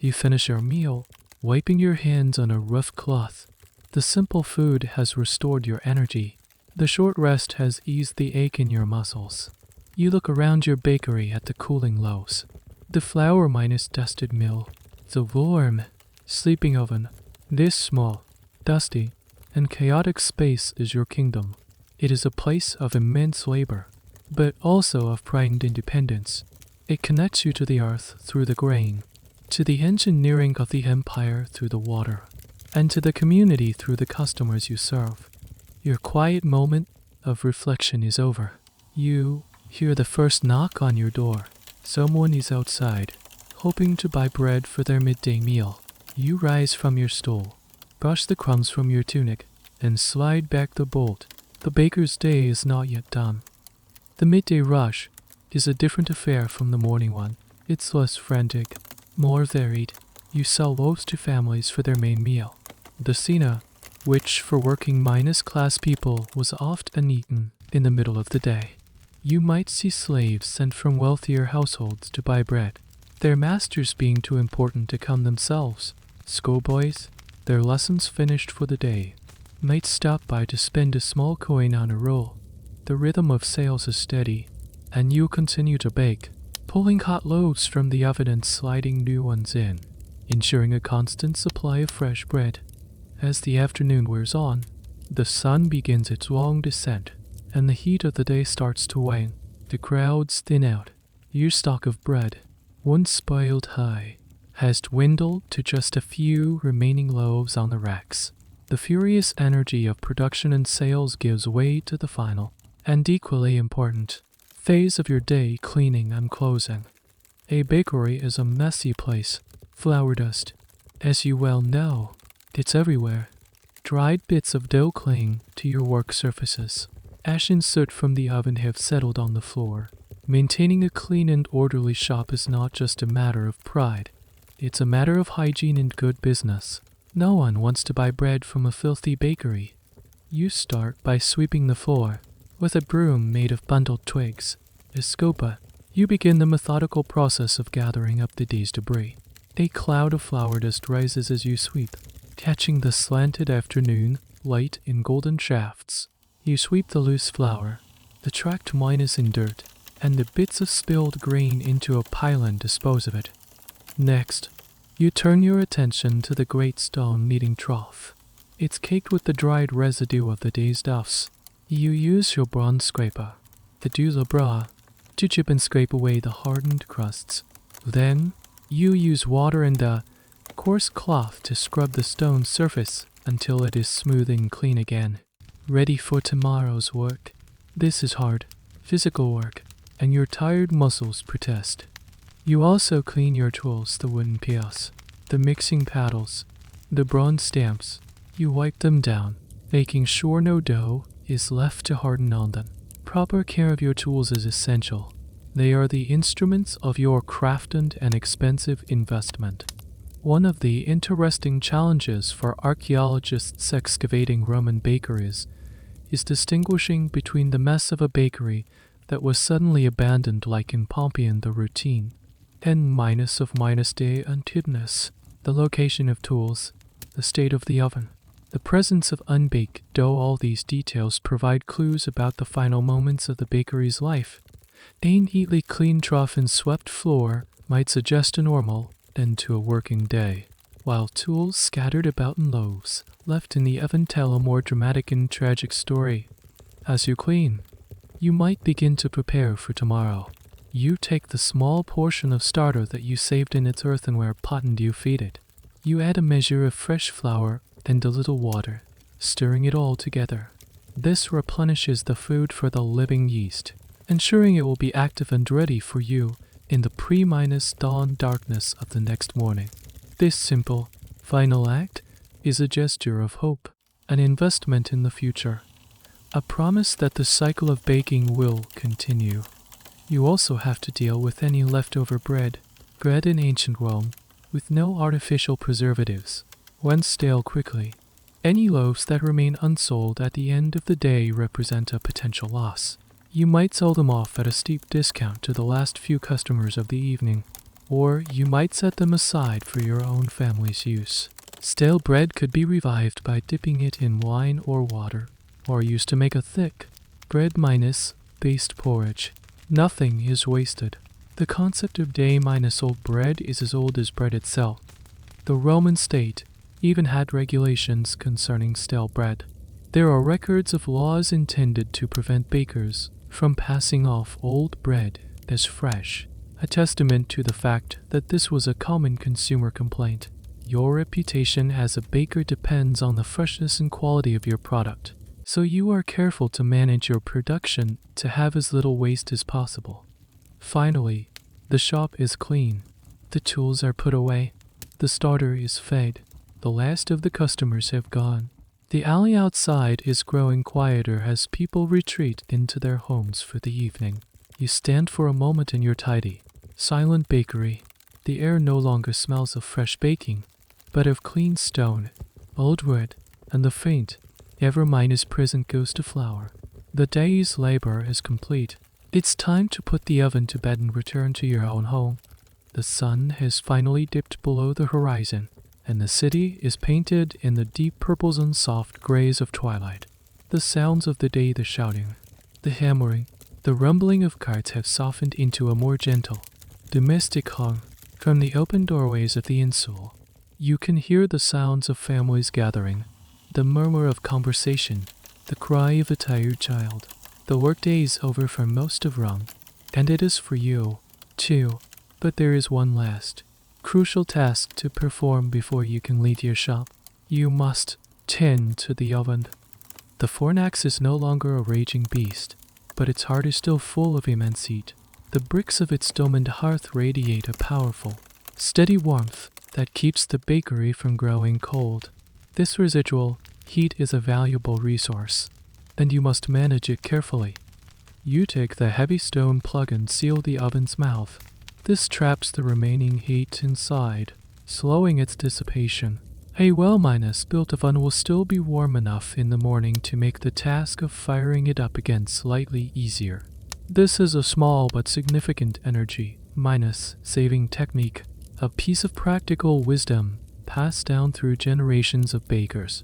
You finish your meal, wiping your hands on a rough cloth. The simple food has restored your energy. The short rest has eased the ache in your muscles. You look around your bakery at the cooling loaves, the flour dusted mill, the warm, sleeping oven. This small, dusty, and chaotic space is your kingdom. It is a place of immense labor, but also of pride and independence. It connects you to the earth through the grain, to the engineering of the empire through the water, and to the community through the customers you serve. Your quiet moment of reflection is over. You hear the first knock on your door. Someone is outside, hoping to buy bread for their midday meal. You rise from your stool, brush the crumbs from your tunic, and slide back the bolt. The baker's day is not yet done. The midday rush is a different affair from the morning one. It's less frantic, more varied. You sell loaves to families for their main meal. The cena, which for working class people was often eaten in the middle of the day. You might see slaves sent from wealthier households to buy bread, their masters being too important to come themselves. Schoolboys, their lessons finished for the day, might stop by to spend a small coin on a roll. The rhythm of sales is steady, and you continue to bake, pulling hot loaves from the oven and sliding new ones in, ensuring a constant supply of fresh bread. As the afternoon wears on, the sun begins its long descent, and the heat of the day starts to wane. The crowds thin out. Your stock of bread, once piled high, has dwindled to just a few remaining loaves on the racks. The furious energy of production and sales gives way to the final, and equally important, phase of your day: cleaning and closing. A bakery is a messy place. Flour dust, as you well know, it's everywhere. Dried bits of dough cling to your work surfaces. Ash and soot from the oven have settled on the floor. Maintaining a clean and orderly shop is not just a matter of pride. It's a matter of hygiene and good business. No one wants to buy bread from a filthy bakery. You start by sweeping the floor. With a broom made of bundled twigs, a scopa, you begin the methodical process of gathering up the day's debris. A cloud of flour dust rises as you sweep, catching the slanted afternoon light in golden shafts. You sweep the loose flour, the tracked minus in dirt, and the bits of spilled grain into a pile and dispose of it. Next, you turn your attention to the great stone kneading trough. It's caked with the dried residue of the day's duffs. You use your bronze scraper, the douze bras, to chip and scrape away the hardened crusts. Then, you use water and a coarse cloth to scrub the stone surface until it is smooth and clean again, ready for tomorrow's work. This is hard, physical work, and your tired muscles protest. You also clean your tools, the wooden peels, the mixing paddles, the bronze stamps. You wipe them down, making sure no dough is left to harden on them. Proper care of your tools is essential. They are the instruments of your crafted and expensive investment. One of the interesting challenges for archaeologists excavating Roman bakeries is distinguishing between the mess of a bakery that was suddenly abandoned, like in Pompeii, and the routine, and minus of minus de antidness, the location of tools, the state of the oven, the presence of unbaked dough. All these details provide clues about the final moments of the bakery's life. A neatly clean trough and swept floor might suggest a normal end to a working day, while tools scattered about in loaves left in the oven tell a more dramatic and tragic story. As you clean, you might begin to prepare for tomorrow. You take the small portion of starter that you saved in its earthenware pot and you feed it. You add a measure of fresh flour and a little water, stirring it all together. This replenishes the food for the living yeast, ensuring it will be active and ready for you in the pre-dawn darkness of the next morning. This simple, final act is a gesture of hope, an investment in the future, a promise that the cycle of baking will continue. You also have to deal with any leftover bread in ancient Rome, with no artificial preservatives, went stale quickly. Any loaves that remain unsold at the end of the day represent a potential loss. You might sell them off at a steep discount to the last few customers of the evening, or you might set them aside for your own family's use. Stale bread could be revived by dipping it in wine or water, or used to make a thick bread-based porridge. Nothing is wasted. The concept of day-old bread is as old as bread itself. The Roman state even had regulations concerning stale bread. There are records of laws intended to prevent bakers from passing off old bread as fresh, a testament to the fact that this was a common consumer complaint. Your reputation as a baker depends on the freshness and quality of your product, so you are careful to manage your production to have as little waste as possible. Finally, the shop is clean. The tools are put away. The starter is fed. The last of the customers have gone. The alley outside is growing quieter as people retreat into their homes for the evening. You stand for a moment in your tidy, silent bakery. The air no longer smells of fresh baking, but of clean stone, old wood, and the faint, ever-minus present ghost of flour. The day's labor is complete. It's time to put the oven to bed and return to your own home. The sun has finally dipped below the horizon, and the city is painted in the deep purples and soft grays of twilight. The sounds of the day, the shouting, the hammering, the rumbling of carts have softened into a more gentle, domestic hum from the open doorways of the insule. You can hear the sounds of families gathering, the murmur of conversation, the cry of a tired child. The workday is over for most of Rome, and it is for you, too. But there is one last, crucial task to perform before you can leave your shop. You must tend to the oven. The fornax is no longer a raging beast, but its heart is still full of immense heat. The bricks of its domed hearth radiate a powerful, steady warmth that keeps the bakery from growing cold. This residual heat is a valuable resource, and you must manage it carefully. You take the heavy stone plug and seal the oven's mouth. This traps the remaining heat inside, slowing its dissipation. A well-built oven will still be warm enough in the morning to make the task of firing it up again slightly easier. This is a small but significant energy-saving technique, a piece of practical wisdom passed down through generations of bakers.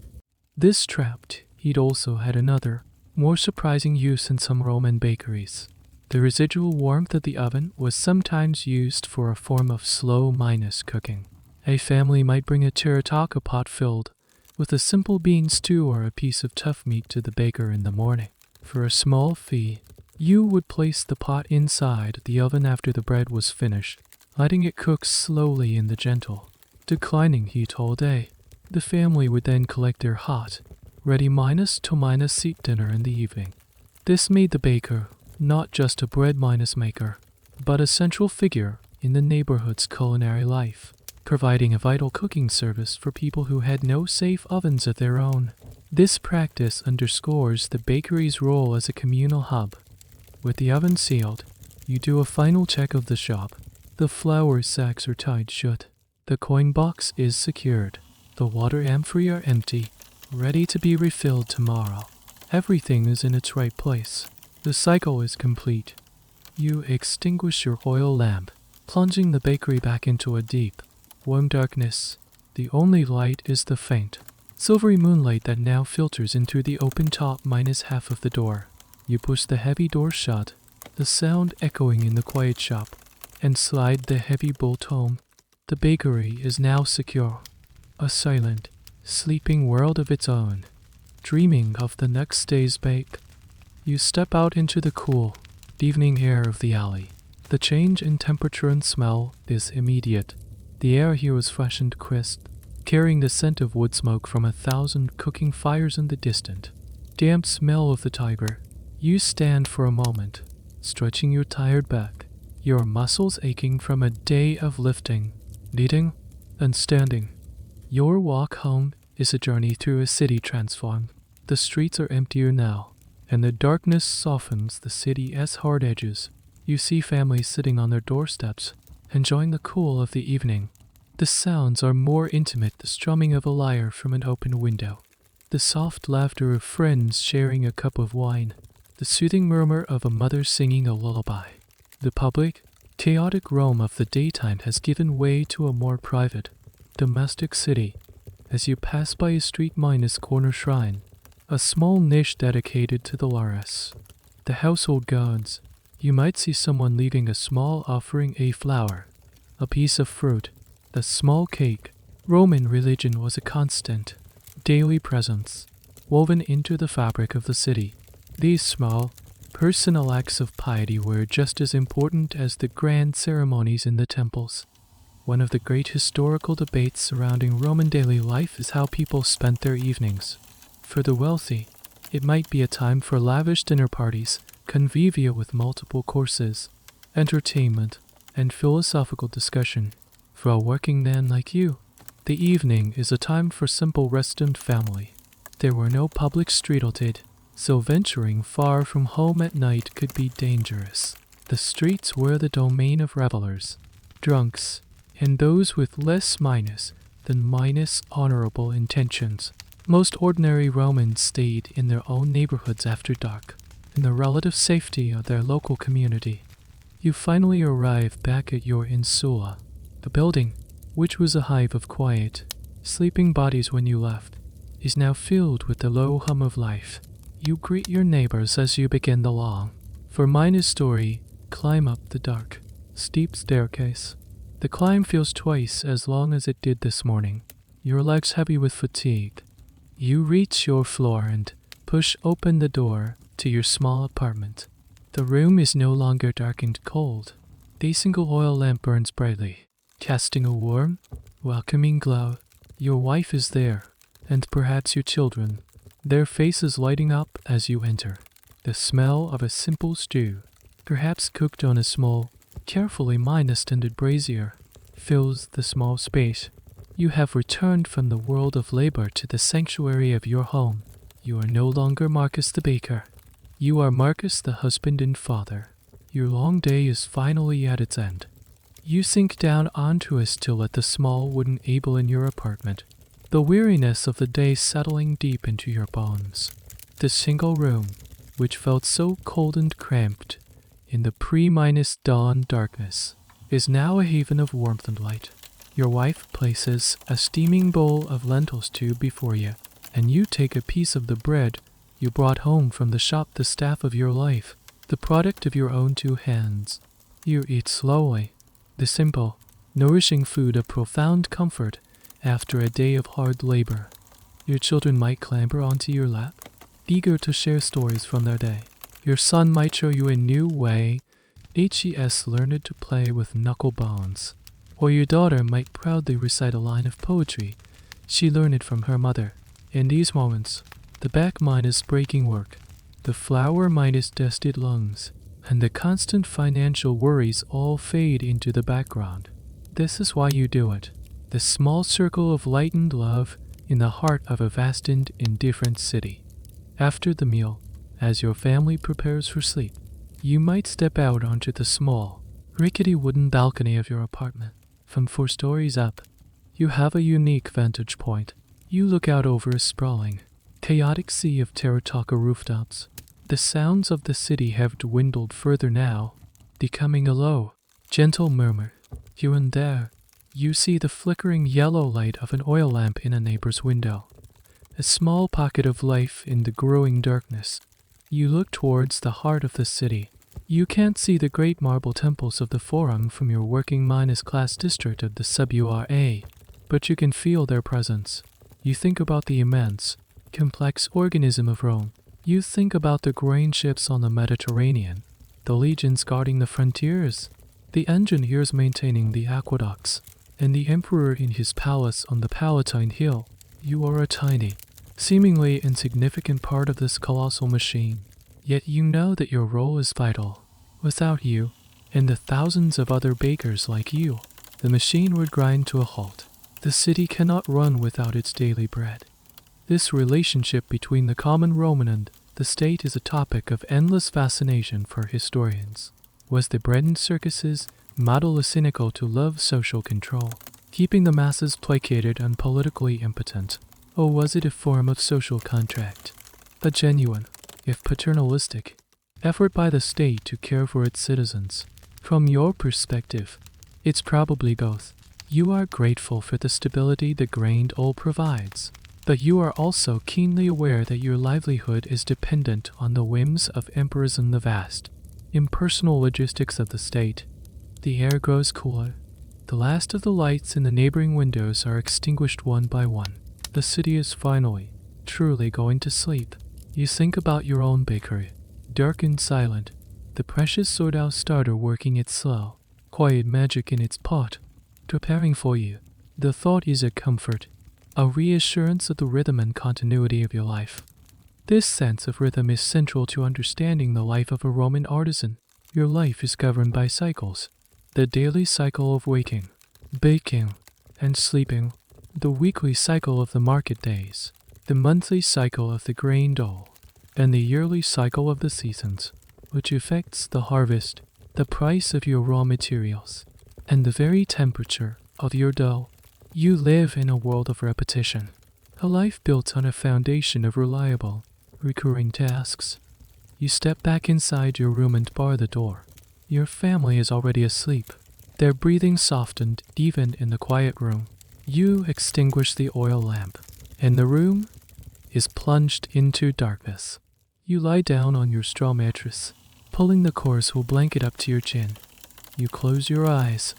This trapped heat also had another, more surprising use in some Roman bakeries. The residual warmth of the oven was sometimes used for a form of slow-minus cooking. A family might bring a terracotta pot filled with a simple bean stew or a piece of tough meat to the baker in the morning. For a small fee, you would place the pot inside the oven after the bread was finished, letting it cook slowly in the gentle, declining heat all day. The family would then collect their hot, ready minus to minus seat dinner in the evening. This made the baker not just a bread minus maker, but a central figure in the neighborhood's culinary life, providing a vital cooking service for people who had no safe ovens of their own. This practice underscores the bakery's role as a communal hub. With the oven sealed, you do a final check of the shop. The flour sacks are tied shut. The coin box is secured. The water amphorae are empty, ready to be refilled tomorrow. Everything is in its right place. The cycle is complete. You extinguish your oil lamp, plunging the bakery back into a deep, warm darkness. The only light is the faint, silvery moonlight that now filters in through the open top minus half of the door. You push the heavy door shut, the sound echoing in the quiet shop, and slide the heavy bolt home. The bakery is now secure, a silent, sleeping world of its own, dreaming of the next day's bake. You step out into the cool, evening air of the alley. The change in temperature and smell is immediate. The air here is fresh and crisp, carrying the scent of wood smoke from 1,000 cooking fires in the distant, damp smell of the tiger. You stand for a moment, stretching your tired back, your muscles aching from a day of lifting, kneading, and standing. Your walk home is a journey through a city transformed. The streets are emptier now, and the darkness softens the city as hard edges. You see families sitting on their doorsteps, enjoying the cool of the evening. The sounds are more intimate, the strumming of a lyre from an open window, the soft laughter of friends sharing a cup of wine, the soothing murmur of a mother singing a lullaby. The public, chaotic roam of the daytime has given way to a more private, domestic city. As you pass by a street minus corner shrine, a small niche dedicated to the Lares, the household gods, you might see someone leaving a small offering, a flower, a piece of fruit, a small cake. Roman religion was a constant, daily presence, woven into the fabric of the city. These small, personal acts of piety were just as important as the grand ceremonies in the temples. One of the great historical debates surrounding Roman daily life is how people spent their evenings. For the wealthy, it might be a time for lavish dinner parties, convivial with multiple courses, entertainment, and philosophical discussion. For a working man like you, the evening is a time for simple rest and family. There were no public streetelted, so venturing far from home at night could be dangerous. The streets were the domain of revelers, drunks, and those with less minus than minus honorable intentions. Most ordinary Romans stayed in their own neighborhoods after dark, in the relative safety of their local community. You finally arrive back at your insula. The building, which was a hive of quiet, sleeping bodies when you left, is now filled with the low hum of life. You greet your neighbors as you begin the long, for minus story, climb up the dark, steep staircase. The climb feels twice as long as it did this morning, your legs heavy with fatigue. You reach your floor and push open the door to your small apartment. The room is no longer dark and cold. The single oil lamp burns brightly, casting a warm, welcoming glow. Your wife is there, and perhaps your children, their faces lighting up as you enter. The smell of a simple stew, perhaps cooked on a small, carefully minus-tended brazier, fills the small space. You have returned from the world of labor to the sanctuary of your home. You are no longer Marcus the baker. You are Marcus the husband and father. Your long day is finally at its end. You sink down onto a stool at the small wooden table in your apartment, the weariness of the day settling deep into your bones. The single room, which felt so cold and cramped in the pre-minus dawn darkness, is now a haven of warmth and light. Your wife places a steaming bowl of lentil stew before you, and you take a piece of the bread you brought home from the shop, the staff of your life, the product of your own two hands. You eat slowly, the simple, nourishing food of profound comfort after a day of hard labor. Your children might clamber onto your lap, eager to share stories from their day. Your son might show you a new way HES learned to play with knuckle bones. Or your daughter might proudly recite a line of poetry she learned it from her mother. In these moments, the back mind is breaking work, the flower mind is dusted lungs, and the constant financial worries all fade into the background. This is why you do it. The small circle of lightened love in the heart of a vast and indifferent city. After the meal, as your family prepares for sleep, you might step out onto the small, rickety wooden balcony of your apartment. From 4 stories up, you have a unique vantage point. You look out over a sprawling, chaotic sea of terracotta rooftops. The sounds of the city have dwindled further now, becoming a low, gentle murmur. Here and there, you see the flickering yellow light of an oil lamp in a neighbor's window, a small pocket of life in the growing darkness. You look towards the heart of the city. You can't see the great marble temples of the Forum from your working minus class district of the SURA, but you can feel their presence. You think about the immense, complex organism of Rome. You think about the grain ships on the Mediterranean, the legions guarding the frontiers, the engineers maintaining the aqueducts, and the emperor in his palace on the Palatine Hill. You are a tiny, seemingly insignificant part of this colossal machine. Yet you know that your role is vital. Without you, and the thousands of other bakers like you, the machine would grind to a halt. The city cannot run without its daily bread. This relationship between the common Roman and the state is a topic of endless fascination for historians. Was the bread and circuses model cynical to love social control, keeping the masses placated and politically impotent? Or was it a form of social contract, a genuine, if paternalistic, effort by the state to care for its citizens? From your perspective, it's probably both. You are grateful for the stability the grain all provides, but you are also keenly aware that your livelihood is dependent on the whims of emperors in the vast, impersonal logistics of the state. The air grows cooler. The last of the lights in the neighboring windows are extinguished one by one. The city is finally, truly going to sleep. You think about your own bakery, dark and silent, the precious sourdough starter working its slow, quiet magic in its pot, preparing for you. The thought is a comfort, a reassurance of the rhythm and continuity of your life. This sense of rhythm is central to understanding the life of a Roman artisan. Your life is governed by cycles, the daily cycle of waking, baking, and sleeping, the weekly cycle of the market days, the monthly cycle of the grain dole, and the yearly cycle of the seasons, which affects the harvest, the price of your raw materials, and the very temperature of your dough. You live in a world of repetition, a life built on a foundation of reliable, recurring tasks. You step back inside your room and bar the door. Your family is already asleep, their breathing softened even in the quiet room. You extinguish the oil lamp, and the room is plunged into darkness. You lie down on your straw mattress, pulling the coarse wool blanket up to your chin. You close your eyes.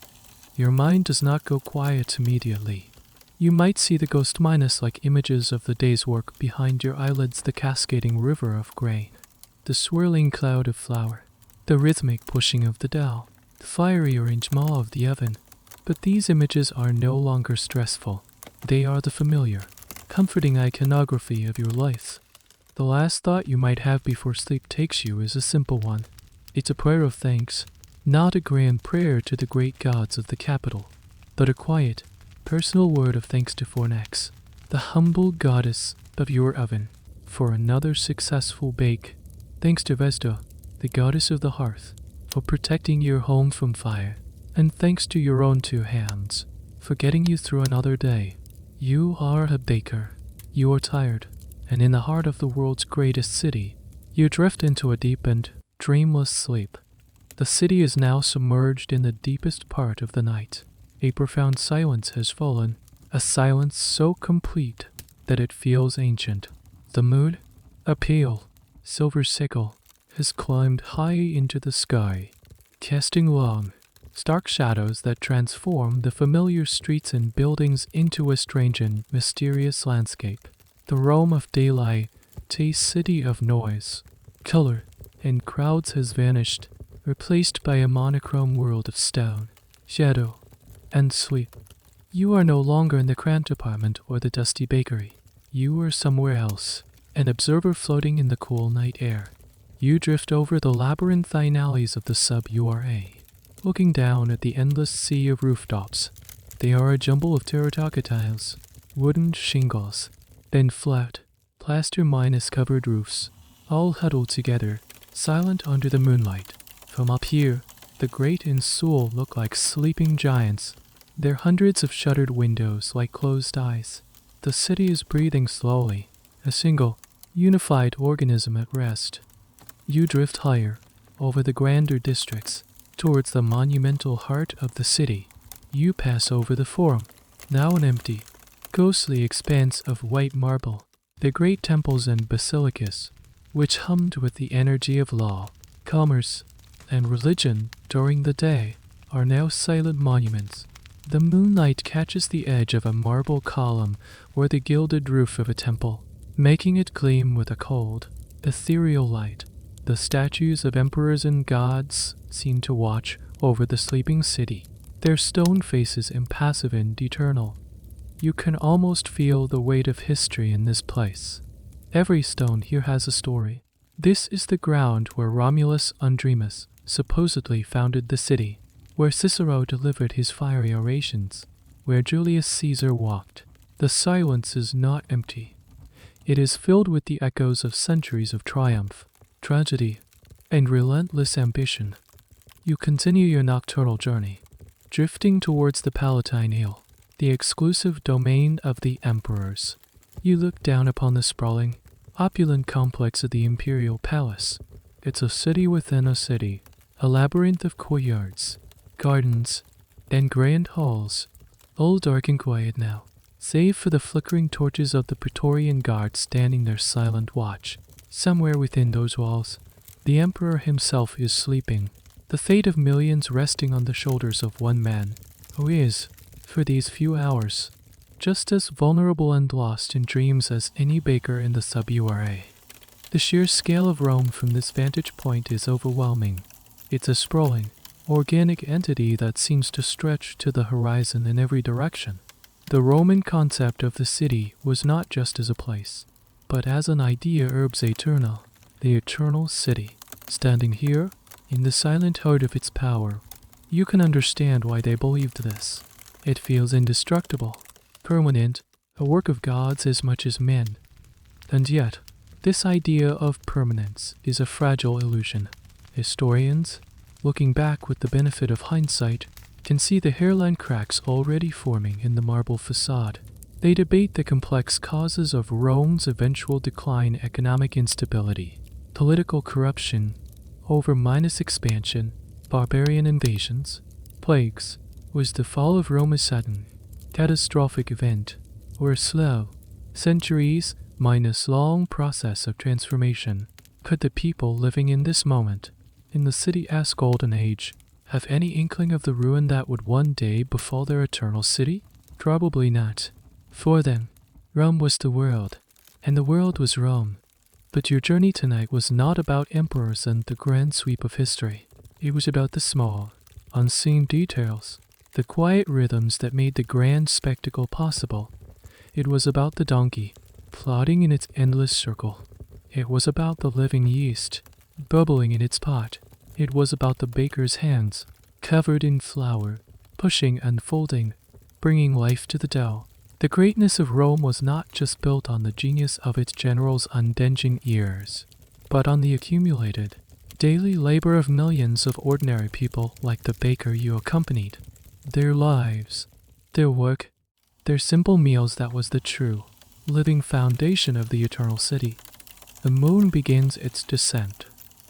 Your mind does not go quiet immediately. You might see the ghost minus like images of the day's work behind your eyelids, the cascading river of grain, the swirling cloud of flour, the rhythmic pushing of the dough, the fiery orange maw of the oven. But these images are no longer stressful. They are the familiar, comforting iconography of your life. The last thought you might have before sleep takes you is a simple one. It's a prayer of thanks, not a grand prayer to the great gods of the capital, but a quiet, personal word of thanks to Fornax, the humble goddess of your oven, for another successful bake. Thanks to Vesta, the goddess of the hearth, for protecting your home from fire. And thanks to your own 2 hands, for getting you through another day. You are a baker. You are tired, and in the heart of the world's greatest city, you drift into a deep and dreamless sleep. The city is now submerged in the deepest part of the night. A profound silence has fallen, a silence so complete that it feels ancient. The moon, a pale, silver sickle, has climbed high into the sky, casting long, stark shadows that transform the familiar streets and buildings into a strange and mysterious landscape. The Rome of daylight, a city of noise, color, and crowds has vanished. replaced by a monochrome world of stone, shadow, and sleep. You are no longer in the cramped apartment or the dusty bakery. You are somewhere else, an observer floating in the cool night air. You drift over the labyrinthine alleys of the sub-URA, looking down at the endless sea of rooftops. They are a jumble of terracotta tiles, wooden shingles, then flat, plaster-minus covered roofs, all huddled together, silent under the moonlight. From up here, the great in Seoul look like sleeping giants, their hundreds of shuttered windows like closed eyes. The city is breathing slowly, a single, unified organism at rest. You drift higher, over the grander districts, towards the monumental heart of the city. You pass over the Forum, now an empty, ghostly expanse of white marble. The great temples and basilicas, which hummed with the energy of law, commerce, and religion during the day, are now silent monuments. The moonlight catches the edge of a marble column or the gilded roof of a temple, making it gleam with a cold, ethereal light. The statues of emperors and gods seem to watch over the sleeping city, their stone faces impassive and eternal. You can almost feel the weight of history in this place. Every stone here has a story. This is the ground where Romulus Undremus supposedly founded the city, where Cicero delivered his fiery orations, where Julius Caesar walked. The silence is not empty. It is filled with the echoes of centuries of triumph, tragedy, and relentless ambition. You continue your nocturnal journey, drifting towards the Palatine Hill, the exclusive domain of the emperors. You look down upon the sprawling, opulent complex of the imperial palace. It's a city within a city, a labyrinth of courtyards, gardens, and grand halls, all dark and quiet now, save for the flickering torches of the Praetorian Guard standing their silent watch. Somewhere within those walls, the emperor himself is sleeping, the fate of millions resting on the shoulders of one man, who is, for these few hours, just as vulnerable and lost in dreams as any baker in the sub-URA. The sheer scale of Rome from this vantage point is overwhelming. It's a sprawling, organic entity that seems to stretch to the horizon in every direction. The Roman concept of the city was not just as a place, but as an idea urbs aeterna, the eternal city. Standing here, in the silent heart of its power, you can understand why they believed this. It feels indestructible, permanent, a work of gods as much as men. And yet, this idea of permanence is a fragile illusion. Historians, looking back with the benefit of hindsight, can see the hairline cracks already forming in the marble facade. They debate the complex causes of Rome's eventual decline: economic instability, political corruption, over-minus expansion, barbarian invasions, plagues. Was the fall of Rome a sudden, catastrophic event, or a slow, centuries minus long process of transformation? Could the people living in this moment, in the city's golden age, have any inkling of the ruin that would one day befall their eternal city? Probably not. For them, Rome was the world, and the world was Rome. But your journey tonight was not about emperors and the grand sweep of history. It was about the small, unseen details, the quiet rhythms that made the grand spectacle possible. It was about the donkey, plodding in its endless circle. It was about the living yeast, bubbling in its pot. It was about the baker's hands, covered in flour, pushing and folding, bringing life to the dough. The greatness of Rome was not just built on the genius of its generals' undenting ears, but on the accumulated, daily labor of millions of ordinary people like the baker you accompanied. Their lives, their work, their simple meals. That was the true, living foundation of the eternal city. The moon begins its descent.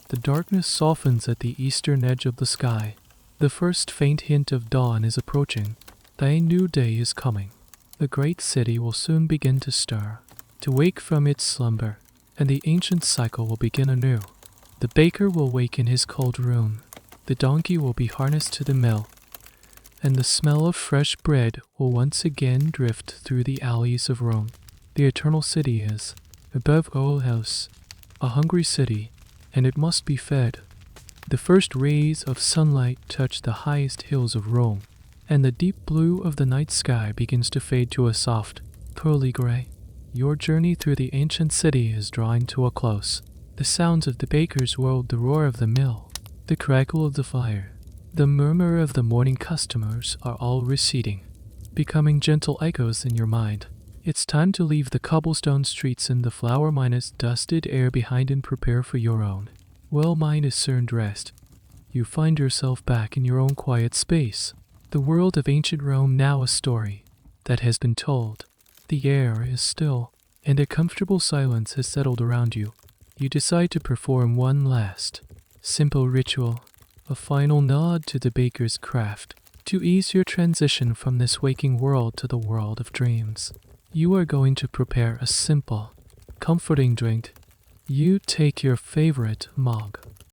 The darkness softens at the eastern edge of the sky. The first faint hint of dawn is approaching. A new day is coming. The great city will soon begin to stir, to wake from its slumber, and the ancient cycle will begin anew. The baker will wake in his cold room. The donkey will be harnessed to the mill, and the smell of fresh bread will once again drift through the alleys of Rome. The eternal city is, above all else, a hungry city, and it must be fed. The first rays of sunlight touch the highest hills of Rome, and the deep blue of the night sky begins to fade to a soft, pearly gray. Your journey through the ancient city is drawing to a close. The sounds of the baker's world, the roar of the mill, the crackle of the fire, the murmur of the morning customers are all receding, becoming gentle echoes in your mind. It's time to leave the cobblestone streets and the flower-minus dusted air behind and prepare for your own well-discerned rest. You find yourself back in your own quiet space, the world of ancient Rome, now a story that has been told. The air is still, and a comfortable silence has settled around you. You decide to perform one last, simple ritual, a final nod to the baker's craft, to ease your transition from this waking world to the world of dreams. You are going to prepare a simple, comforting drink. You take your favorite mug,